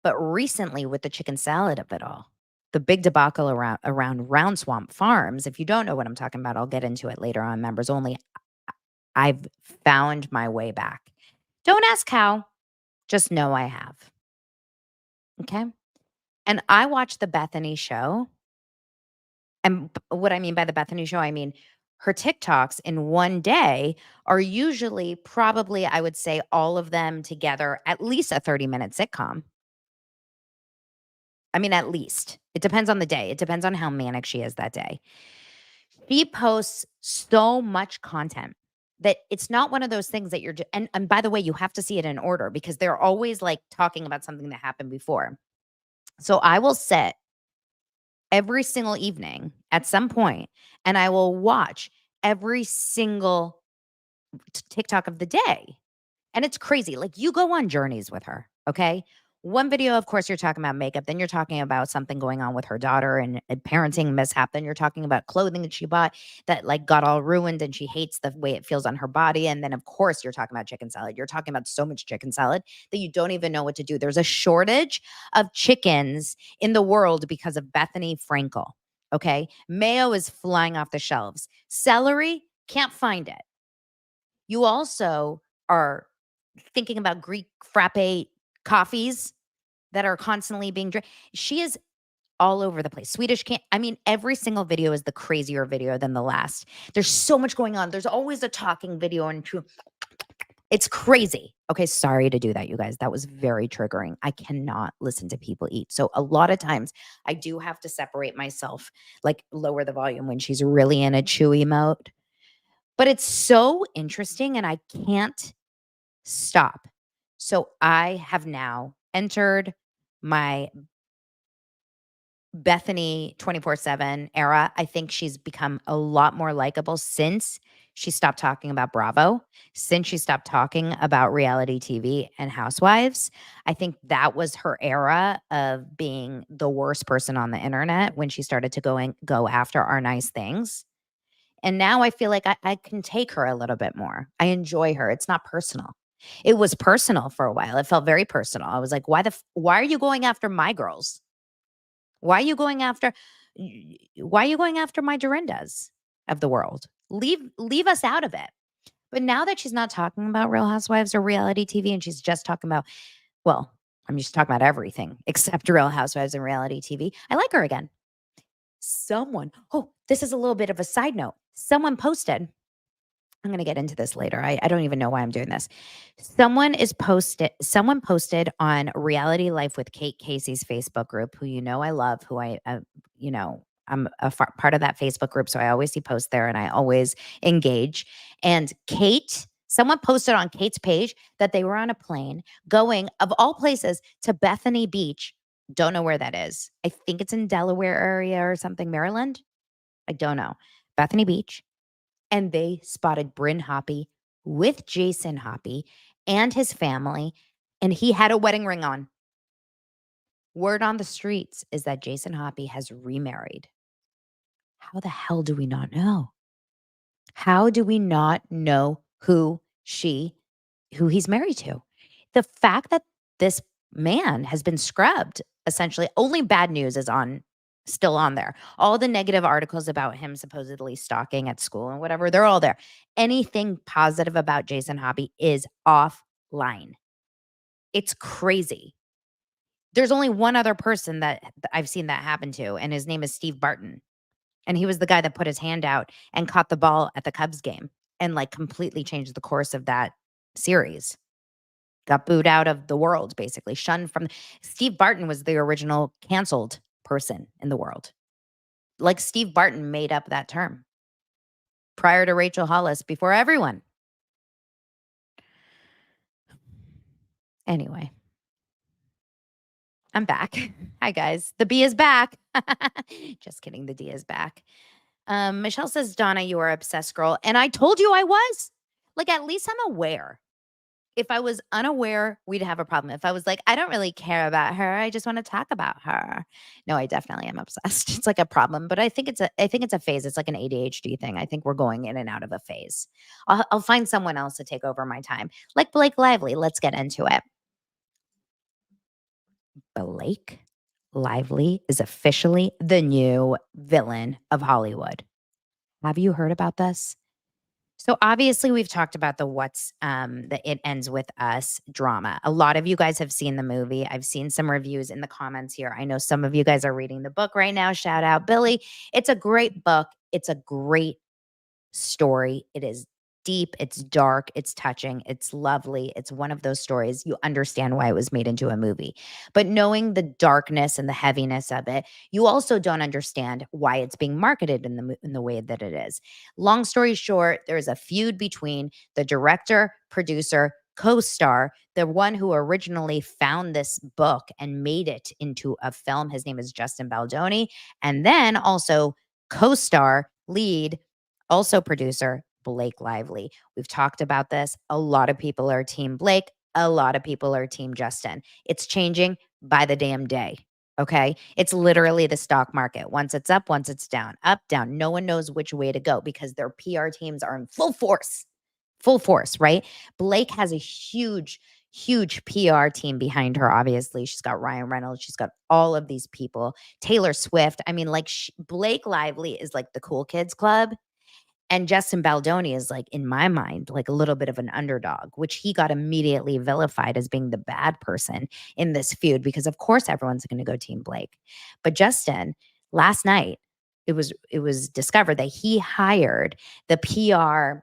Speaker 1: But recently with the chicken salad of it all, the big debacle around Round Swamp Farms, if you don't know what I'm talking about, I'll get into it later on members only. I've found my way back. Don't ask how, just know I have. Okay. And I watched the Bethenny show. And what I mean by the Bethenny show, I mean her TikToks in one day are usually probably, I would say, all of them together, at least a 30-minute sitcom. I mean, at least. It depends on the day. It depends on how manic she is that day. She posts so much content that it's not one of those things that you're and by the way, you have to see it in order because they're always like talking about something that happened before. So I will sit every single evening at some point and I will watch every single TikTok of the day. And it's crazy. Like you go on journeys with her, okay? One video, of course, you're talking about makeup. Then you're talking about something going on with her daughter and a parenting mishap. Then you're talking about clothing that she bought that like got all ruined and she hates the way it feels on her body. And then, of course, you're talking about chicken salad. You're talking about so much chicken salad that you don't even know what to do. There's a shortage of chickens in the world because of Bethenny Frankel, okay? Mayo is flying off the shelves. Celery, can't find it. You also are thinking about Greek frappe coffees that are constantly being drank. She is all over the place. Swedish can't, I mean, every single video is the crazier video than the last. There's so much going on. There's always a talking video and it's crazy. Okay, sorry to do that, you guys. That was very triggering. I cannot listen to people eat. So a lot of times I do have to separate myself, like lower the volume when she's really in a chewy mode. But it's so interesting and I can't stop. So I have now entered my Bethenny 24/7 era. I think she's become a lot more likable since she stopped talking about Bravo, since she stopped talking about reality TV and housewives. I think that was her era of being the worst person on the internet when she started to go after our nice things. And now I feel like I can take her a little bit more. I enjoy her. It's not personal. It was personal for a while. It felt very personal. I was like, why are you going after my girls? Why are you going after my Dorindas of the world? Leave us out of it. But now that she's not talking about Real Housewives or reality TV and she's just talking about, well, I'm just talking about everything except Real Housewives and reality TV. I like her again. This is a little bit of a side note. Someone posted, I'm going to get into this later. I don't even know why I'm doing this. Someone posted on Reality Life with Kate Casey's Facebook group, who I love, who I'm a part of that Facebook group. So I always see posts there and I always engage. And someone posted on Kate's page that they were on a plane going, of all places, to Bethany Beach. Don't know where that is. I think it's in Delaware area or something, Maryland. I don't know. Bethany Beach. And they spotted Bryn Hoppy with Jason Hoppy and his family, and he had a wedding ring on. Word on the streets is that Jason Hoppy has remarried. How the hell do we not know? How do we not know who he's married to? The fact that this man has been scrubbed, essentially, only bad news is still on there. All the negative articles about him supposedly stalking at school and whatever, they're all there. Anything positive about Jason Hoppy is offline. It's crazy. There's only one other person that I've seen that happen to, and his name is Steve Barton. And he was the guy that put his hand out and caught the ball at the Cubs game and like completely changed the course of that series. Got booed out of the world, basically shunned from. Steve Barton was the original canceled person in the world. Like Steve Barton made up that term prior to Rachel Hollis, before everyone. Anyway, I'm back. Hi, guys. The B is back. Just kidding. The D is back. Michelle says, Donna, you are obsessed, girl. And I told you I was. Like, at least I'm aware. If I was unaware, we'd have a problem. If I was like, I don't really care about her, I just want to talk about her. No, I definitely am obsessed. It's like a problem, but I think it's a phase. It's like an ADHD thing. I think we're going in and out of a phase. I'll find someone else to take over my time. Like Blake Lively. Let's get into it. Blake Lively is officially the new villain of Hollywood. Have you heard about this? So obviously we've talked about the It Ends With Us drama. A lot of you guys have seen the movie. I've seen some reviews in the comments here. I know some of you guys are reading the book right now. Shout out, Billy. It's a great book. It's a great story. It is deep, it's dark, it's touching, it's lovely. It's one of those stories you understand why it was made into a movie. But knowing the darkness and the heaviness of it, you also don't understand why it's being marketed in the way that it is. Long story short, there's a feud between the director, producer, co-star, the one who originally found this book and made it into a film. His name is Justin Baldoni, and then also co-star, lead, also producer, Blake Lively. We've talked about this. A lot of people are team Blake. A lot of people are team Justin. It's changing by the damn day. Okay. It's literally the stock market. Once it's up, once it's down, up, down. No one knows which way to go because their PR teams are in full force, right? Blake has a huge PR team behind her. Obviously, she's got Ryan Reynolds. She's got all of these people. Taylor Swift. I mean, like Blake Lively is like the cool kids club. And Justin Baldoni is like, in my mind, like a little bit of an underdog, which he got immediately vilified as being the bad person in this feud because of course everyone's going to go team Blake. But Justin, last night, it was discovered that he hired the PR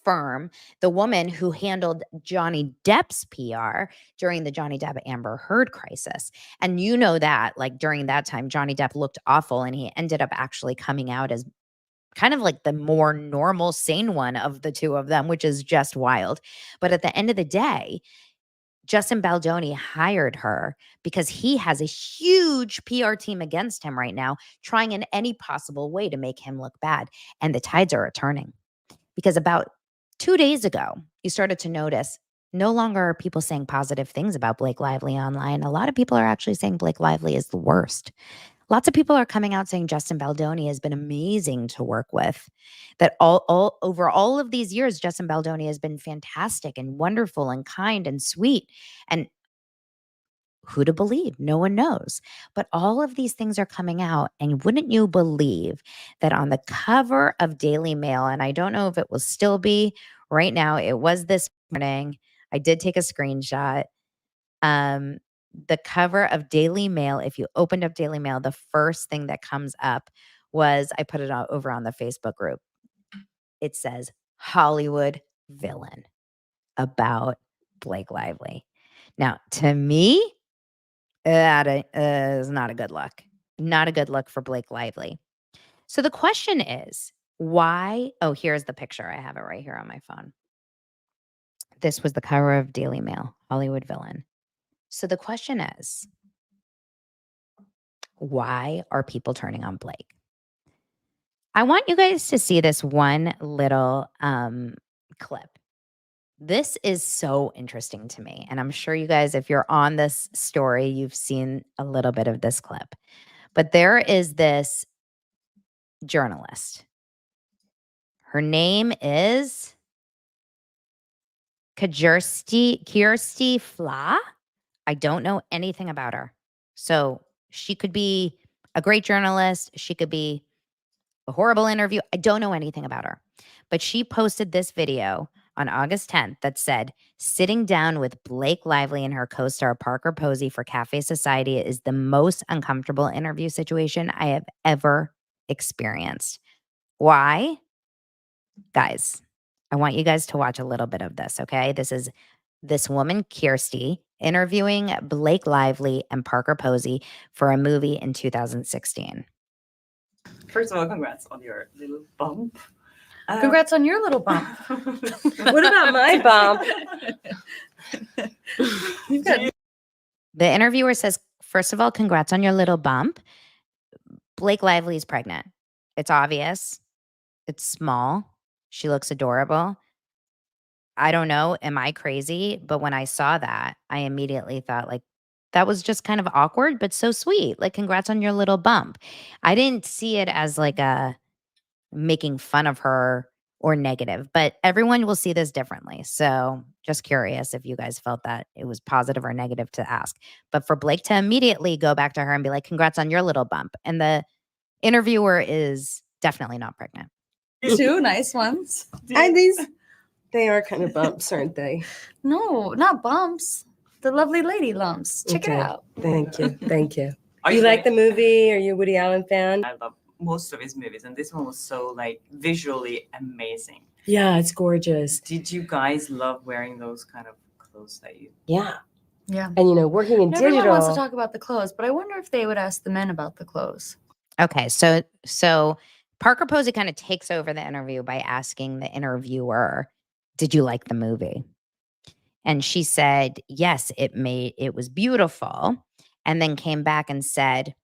Speaker 1: firm, the woman who handled Johnny Depp's PR during the Johnny Depp Amber Heard crisis. And you know that like during that time, Johnny Depp looked awful and he ended up actually coming out as kind of like the more normal, sane one of the two of them, which is just wild. But at the end of the day, Justin Baldoni hired her because he has a huge PR team against him right now, trying in any possible way to make him look bad. And the tides are turning because about 2 days ago, you started to notice no longer are people saying positive things about Blake Lively online. A lot of people are actually saying Blake Lively is the worst. Lots of people are coming out saying Justin Baldoni has been amazing to work with. That all over all of these years, Justin Baldoni has been fantastic and wonderful and kind and sweet. And who to believe? No one knows. But all of these things are coming out. And wouldn't you believe that on the cover of Daily Mail, and I don't know if it will still be right now, it was this morning. I did take a screenshot. The cover of Daily Mail, if you opened up Daily Mail, the first thing that comes up was, I put it over on the Facebook group. It says Hollywood villain about Blake Lively. Now, to me, that is not a good look. Not a good look for Blake Lively. So the question is, why? Oh, here's the picture. I have it right here on my phone. This was the cover of Daily Mail, Hollywood villain. So the question is, why are people turning on Blake? I want you guys to see this one little clip. This is so interesting to me. And I'm sure you guys, if you're on this story, you've seen a little bit of this clip. But there is this journalist. Her name is Kirsty Fla. I don't know anything about her. So she could be a great journalist. She could be a horrible interview. I don't know anything about her. But she posted this video on August 10th that said, sitting down with Blake Lively and her co-star Parker Posey for Cafe Society is the most uncomfortable interview situation I have ever experienced. Why? Guys, I want you guys to watch a little bit of this, okay? This is this woman, Kirsty, interviewing Blake Lively and Parker Posey for a movie in 2016.
Speaker 10: First of all, congrats on your little bump.
Speaker 6: Congrats on your little bump.
Speaker 11: What about my bump?
Speaker 1: The interviewer says, first of all, congrats on your little bump. Blake Lively is pregnant. It's obvious. It's small. She looks adorable. I don't know. Am I crazy? But when I saw that, I immediately thought like, that was just kind of awkward, but so sweet. Like, congrats on your little bump. I didn't see it as like a making fun of her or negative, but everyone will see this differently. So just curious if you guys felt that it was positive or negative to ask. But for Blake to immediately go back to her and be like, congrats on your little bump. And the interviewer is definitely not pregnant.
Speaker 10: Two nice ones.
Speaker 11: And they are kind of bumps, aren't they?
Speaker 6: No, not bumps. The lovely lady lumps. Check it out.
Speaker 11: Thank you. Thank you.
Speaker 10: Are
Speaker 11: You like the movie? Are you a Woody Allen fan?
Speaker 10: I love most of his movies, and this one was so like visually amazing.
Speaker 11: Yeah, it's gorgeous.
Speaker 10: Did you guys love wearing those kind of clothes that you?
Speaker 11: Yeah.
Speaker 6: Yeah.
Speaker 11: And, working in
Speaker 6: Everyone
Speaker 11: digital.
Speaker 6: wants to talk about the clothes, but I wonder if they would ask the men about the clothes.
Speaker 1: Okay, so Parker Posey kind of takes over the interview by asking the interviewer, "Did you like the movie?" And she said, "Yes, it was beautiful." And then came back and said,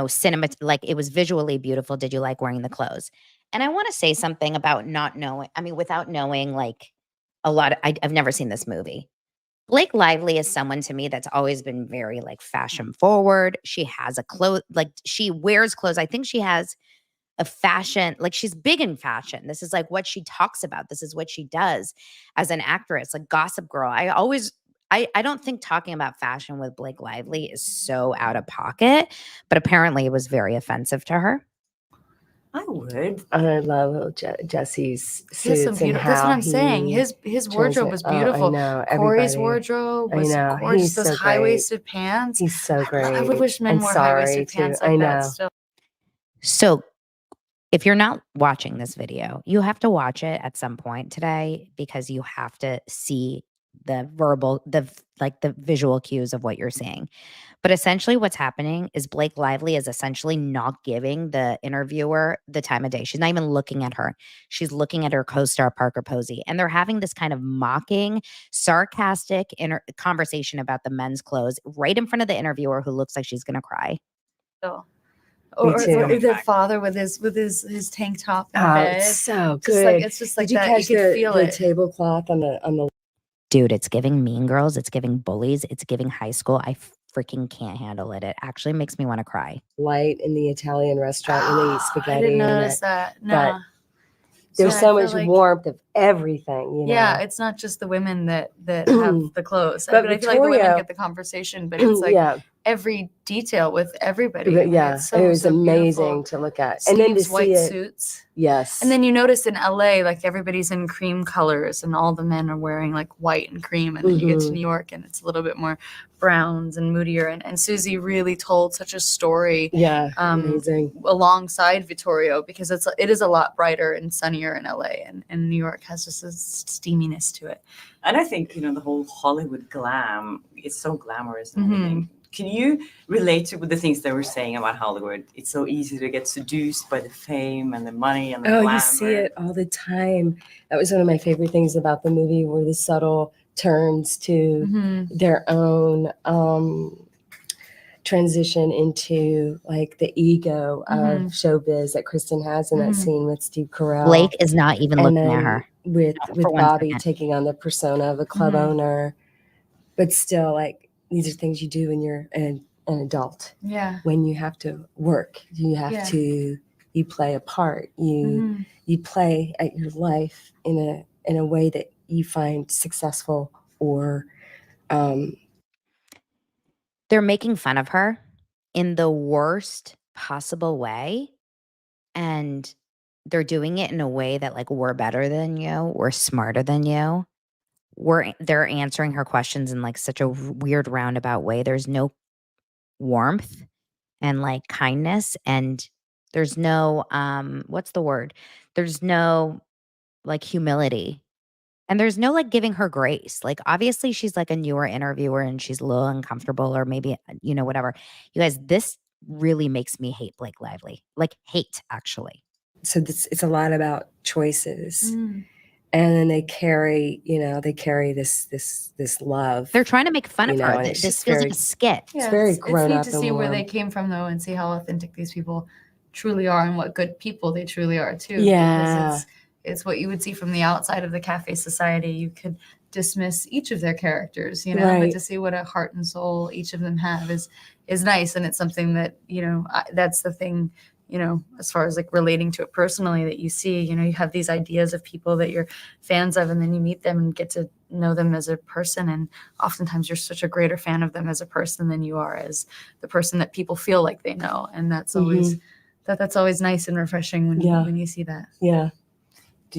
Speaker 1: cinema, like it was visually beautiful. Did you like wearing the clothes? And I want to say something about not knowing, without knowing like a lot. I've never seen this movie. Blake Lively is someone to me that's always been very like fashion forward. She has she wears clothes. I think she has a fashion, like she's big in fashion. This is like what she talks about. This is what she does as an actress, like Gossip Girl. I don't think talking about fashion with Blake Lively is so out of pocket, but apparently it was very offensive to her.
Speaker 10: I would.
Speaker 11: I love Jesse's
Speaker 6: He has some
Speaker 11: suits and
Speaker 6: beautiful. That's
Speaker 11: how
Speaker 6: what I'm saying. His wardrobe was beautiful.
Speaker 11: I know.
Speaker 6: Corey's
Speaker 11: Everybody.
Speaker 6: wardrobe
Speaker 11: I
Speaker 6: was
Speaker 11: know.
Speaker 6: gorgeous.
Speaker 11: He's
Speaker 6: Those
Speaker 11: so
Speaker 6: high waisted
Speaker 11: great.
Speaker 6: pants.
Speaker 11: He's so great.
Speaker 6: I would wish men
Speaker 11: And
Speaker 6: wore high waisted
Speaker 11: too.
Speaker 6: pants
Speaker 11: I
Speaker 6: like
Speaker 11: know.
Speaker 6: that still.
Speaker 1: So if you're not watching this video, you have to watch it at some point today because you have to see the visual cues of what you're seeing. But essentially what's happening is Blake Lively is essentially not giving the interviewer the time of day. She's not even looking at her. She's looking at her co-star Parker Posey. And they're having this kind of mocking, sarcastic conversation about the men's clothes right in front of the interviewer who looks like she's going to cry.
Speaker 6: So. Or the father with his tank top in bed.
Speaker 11: It's so good.
Speaker 6: It's just like
Speaker 11: Did you
Speaker 6: that.
Speaker 11: catch
Speaker 6: You could feel
Speaker 11: the
Speaker 6: it.
Speaker 11: tablecloth on the
Speaker 1: Dude, it's giving Mean Girls. It's giving Bullies. It's giving high school. I freaking can't handle it. It actually makes me want to cry.
Speaker 11: light in the Italian restaurant when they eat spaghetti.
Speaker 6: I didn't
Speaker 11: and
Speaker 6: notice that. No.
Speaker 11: But there's so much warmth of everything,
Speaker 6: Yeah, it's not just the women that have the clothes.
Speaker 11: But
Speaker 6: I feel like the women
Speaker 11: Victoria-
Speaker 6: get the conversation, but it's like every detail with everybody. I mean, it's
Speaker 11: it was amazing
Speaker 6: beautiful.
Speaker 11: to look at.
Speaker 6: Steve's
Speaker 11: and then to
Speaker 6: white
Speaker 11: see it,
Speaker 6: suits.
Speaker 11: yes.
Speaker 6: And then you notice in LA, like everybody's in cream colors and all the men are wearing like white and cream. And then you get to New York and it's a little bit more browns and moodier. And Susie really told such a story.
Speaker 11: Yeah, amazing.
Speaker 6: Alongside Vittorio, because it is a lot brighter and sunnier in LA, and New York has just a steaminess to it.
Speaker 10: And I think, the whole Hollywood glam, it's so glamorous and everything. Can you relate to the things they were saying about Hollywood? It's so easy to get seduced by the fame and the money and the glamour.
Speaker 11: You see it all the time. That was one of my favorite things about the movie, were the subtle turns to their own transition into like the ego of showbiz that Kristen has in that scene with Steve Carell.
Speaker 1: Blake is not even looking at her.
Speaker 11: With Bobby taking on the persona of a club owner. But still, like, these are things you do when you're an adult.
Speaker 6: Yeah.
Speaker 11: When you have to work, you have to, you play a part. You play at your life in a way that you find successful or.
Speaker 1: They're making fun of her in the worst possible way. And they're doing it in a way that like, we're better than you. We're smarter than you. They're answering her questions in like such a weird roundabout way. There's no warmth and like kindness, and there's no what's the word? There's no like humility. And there's no like giving her grace. Like obviously she's like a newer interviewer and she's a little uncomfortable or maybe whatever. You guys, this really makes me hate Blake Lively. Like hate actually.
Speaker 11: So it's a lot about choices. And then they carry this love.
Speaker 1: They're trying to make fun of her. This feels like a skit.
Speaker 6: Yeah,
Speaker 11: it's very grown up.
Speaker 6: It's neat to see where they came from, though, and see how authentic these people truly are and what good people they truly are, too.
Speaker 11: Yeah.
Speaker 6: Because it's what you would see from the outside of the cafe society. You could dismiss each of their characters, but to see what a heart and soul each of them have is nice. And it's something that, that's the thing, as far as like relating to it personally, that you see, you have these ideas of people that you're fans of, and then you meet them and get to know them as a person. And oftentimes you're such a greater fan of them as a person than you are as the person that people feel like they know. And that's always, that's always nice and refreshing when you see that.
Speaker 11: Yeah.
Speaker 10: What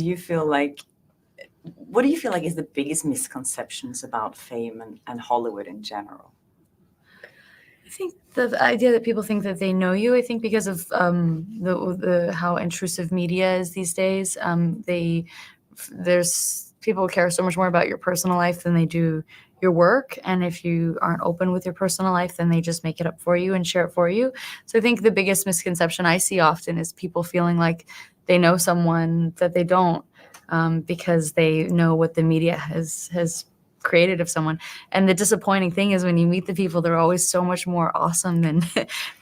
Speaker 10: do you feel like is the biggest misconceptions about fame and Hollywood in general?
Speaker 6: I think the idea that people think that they know you, I think because of the how intrusive media is these days, there's people care so much more about your personal life than they do your work. And if you aren't open with your personal life, then they just make it up for you and share it for you. So I think the biggest misconception I see often is people feeling like they know someone that they don't, because they know what the media has created of someone. And the disappointing thing is when you meet the people, they're always so much more awesome than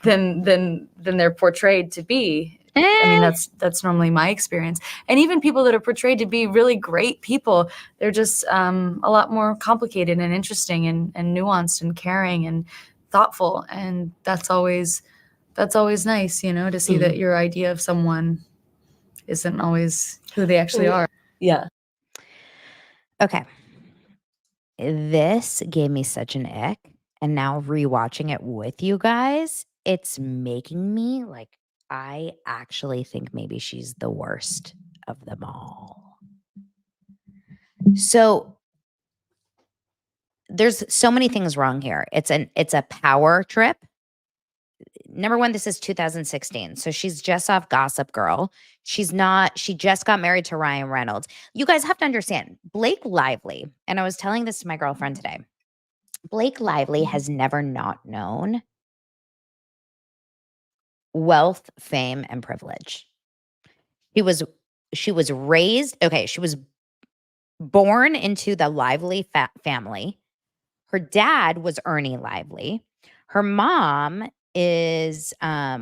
Speaker 6: than they're portrayed to be. I mean, that's normally my experience. And even people that are portrayed to be really great people, they're just a lot more complicated and interesting and nuanced and caring and thoughtful. And that's always nice, to see that your idea of someone isn't always who they actually are.
Speaker 11: Yeah.
Speaker 1: Okay. This gave me such an ick. And now rewatching it with you guys, it's making me like, I actually think maybe she's the worst of them all. So there's so many things wrong here. It's a power trip. Number one, this is 2016. So she's just off Gossip Girl. She just got married to Ryan Reynolds. You guys have to understand, Blake Lively, and I was telling this to my girlfriend today, Blake Lively has never not known wealth, fame, and privilege. She was born into the Lively family. Her dad was Ernie Lively. Her mom is, I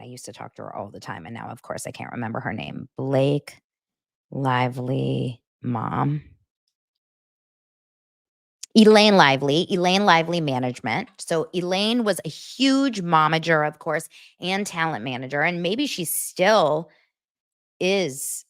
Speaker 1: used to talk to her all the time, and now, of course, I can't remember her name. Blake Lively mom. Elaine Lively management. So Elaine was a huge momager, of course, and talent manager. And maybe she still is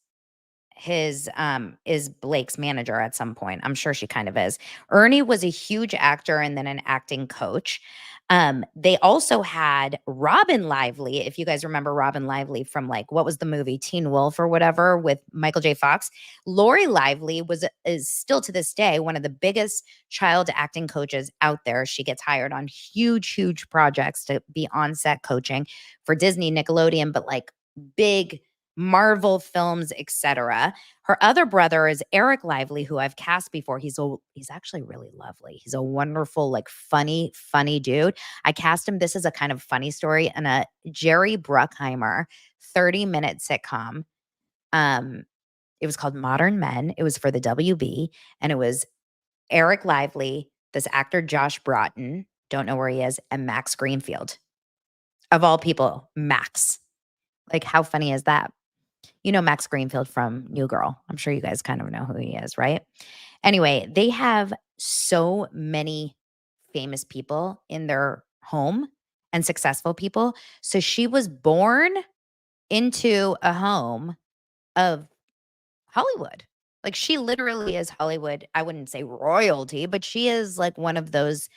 Speaker 1: Blake's manager at some point. I'm sure she kind of is. Ernie was a huge actor and then an acting coach. They also had Robin Lively, if you guys remember Robin Lively from what was the movie Teen Wolf or whatever with Michael J. Fox. Lori Lively is still to this day one of the biggest child acting coaches out there. She gets hired on huge projects to be on set coaching for Disney, Nickelodeon, but big Marvel films, etc. Her other brother is Eric Lively, who I've cast before. He's actually really lovely. He's a wonderful, funny dude. I cast him. This is a kind of funny story in a Jerry Bruckheimer 30-minute sitcom. It was called Modern Men. It was for the WB, and it was Eric Lively, this actor Josh Broughton, don't know where he is, and Max Greenfield. Of all people, Max. How funny is that? You know Max Greenfield from New Girl. I'm sure you guys kind of know who he is, right? Anyway, they have so many famous people in their home and successful people. So she was born into a home of Hollywood. She literally is Hollywood. I wouldn't say royalty, but she is one of those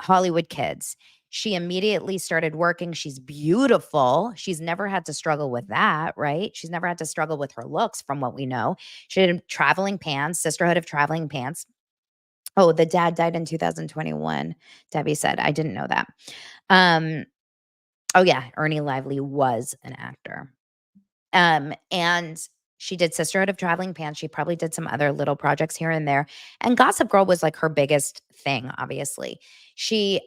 Speaker 1: Hollywood kids. She immediately started working. She's beautiful. She's never had to struggle with that, right? She's never had to struggle with her looks from what we know. She did Traveling Pants, Sisterhood of Traveling Pants. Oh, the dad died in 2021. Debbie said, I didn't know that. Oh yeah, Ernie Lively was an actor. And she did Sisterhood of Traveling Pants. She probably did some other little projects here and there. And Gossip Girl was her biggest thing, obviously. She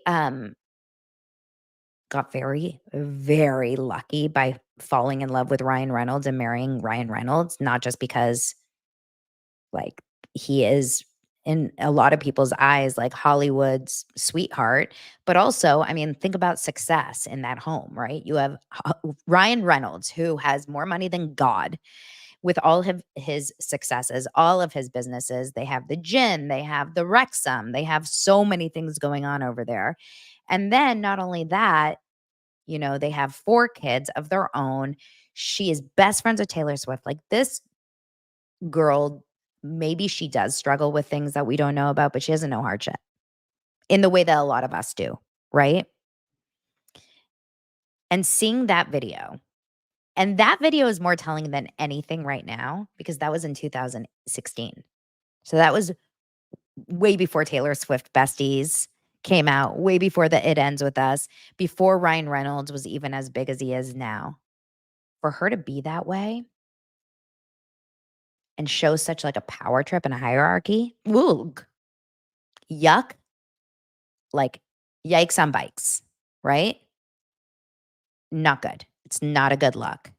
Speaker 1: got very, very lucky by falling in love with Ryan Reynolds and marrying Ryan Reynolds, not just because he is in a lot of people's eyes Hollywood's sweetheart, but also, think about success in that home, right? You have Ryan Reynolds, who has more money than God, with all of his successes, all of his businesses. They have the gin, they have the Wrexham, they have so many things going on over there. And then not only that, they have 4 kids of their own. She is best friends with Taylor Swift. This girl, maybe she does struggle with things that we don't know about, but she doesn't know hardship in the way that a lot of us do, right? And seeing that video, and that video is more telling than anything right now, because that was in 2016. So that was way before Taylor Swift besties came out, way before the It Ends With Us, before Ryan Reynolds was even as big as he is now. For her to be that way and show such like a power trip and a hierarchy, oog, yuck, like yikes on bikes, right? Not good. It's not a good look.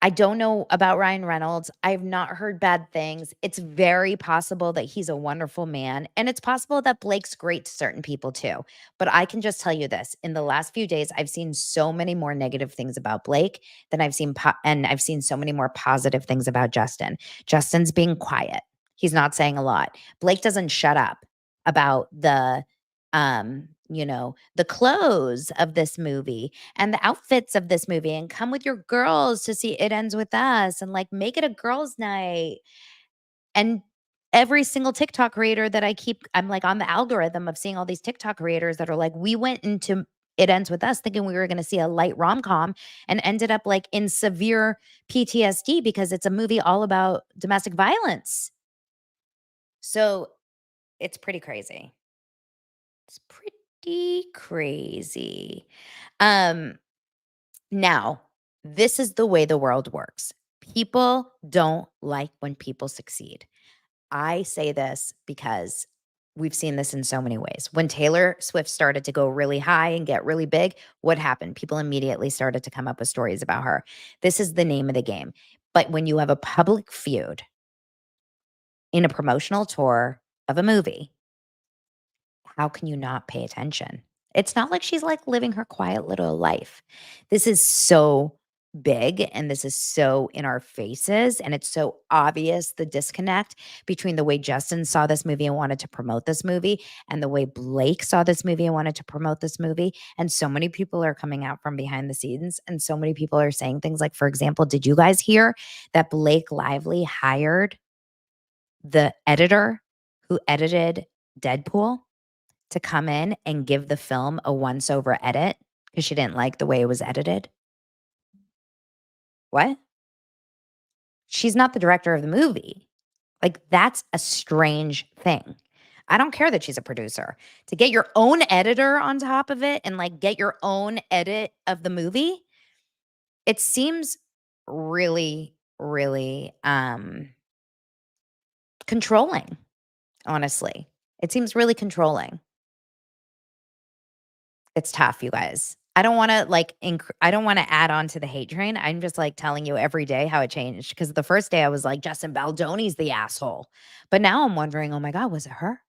Speaker 1: I don't know about Ryan Reynolds. I've not heard bad things. It's very possible that he's a wonderful man, and it's possible that Blake's great to certain people too. But I can just tell you this, in the last few days, I've seen so many more negative things about Blake than I've seen and I've seen so many more positive things about Justin. Justin's being quiet. He's not saying a lot. Blake doesn't shut up about the the clothes of this movie and the outfits of this movie, and come with your girls to see It Ends With Us, and like make it a girls' night. And every single TikTok creator that I'm like on the algorithm of seeing all these TikTok creators that are like, we went into It Ends With Us thinking we were going to see a light rom-com and ended up like in severe PTSD because it's a movie all about domestic violence. So it's pretty crazy. It's pretty crazy. Now, this is the way the world works. People don't like when people succeed. I say this because we've seen this in so many ways. When Taylor Swift started to go really high and get really big, what happened? People immediately started to come up with stories about her. This is the name of the game. But when you have a public feud in a promotional tour of a movie, how can you not pay attention? It's not like she's like living her quiet little life. This is so big and this is so in our faces, and it's so obvious the disconnect between the way Justin saw this movie and wanted to promote this movie and the way Blake saw this movie and wanted to promote this movie. And so many people are coming out from behind the scenes, and so many people are saying things like, for example, did you guys hear that Blake Lively hired the editor who edited Deadpool to come in and give the film a once-over edit because she didn't like the way it was edited? What? She's not the director of the movie. Like, that's a strange thing. I don't care that she's a producer. To get your own editor on top of it and like get your own edit of the movie, it seems really, really controlling, honestly. It seems really controlling. It's tough, you guys. I don't want to I don't want to add on to the hate train. I'm just like telling you every day how it changed, because the first day I was like, Justin Baldoni's the asshole. But now I'm wondering, oh my God, was it her?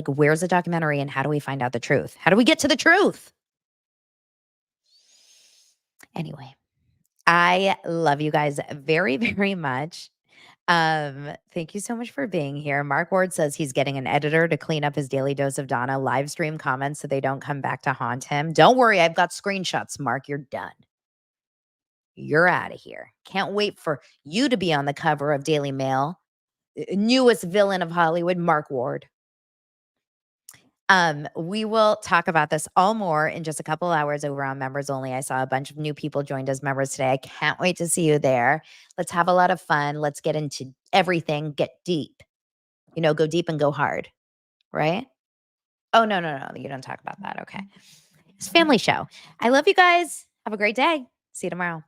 Speaker 1: Where's the documentary and how do we find out the truth? How do we get to the truth? Anyway, I love you guys very, very much. Thank you so much for being here. Mark Ward says he's getting an editor to clean up his daily dose of Donna live stream comments so they don't come back to haunt him. Don't worry, I've got screenshots, Mark. You're done. You're out of here. Can't wait for you to be on the cover of Daily Mail. Newest villain of Hollywood, Mark Ward. We will talk about this all more in just a couple hours over on Members Only. I saw a bunch of new people joined as members today. I can't wait to see you there. Let's have a lot of fun. Let's get into everything. Get deep. Go deep and go hard, right? Oh, no. You don't talk about that. Okay. It's a family show. I love you guys. Have a great day. See you tomorrow.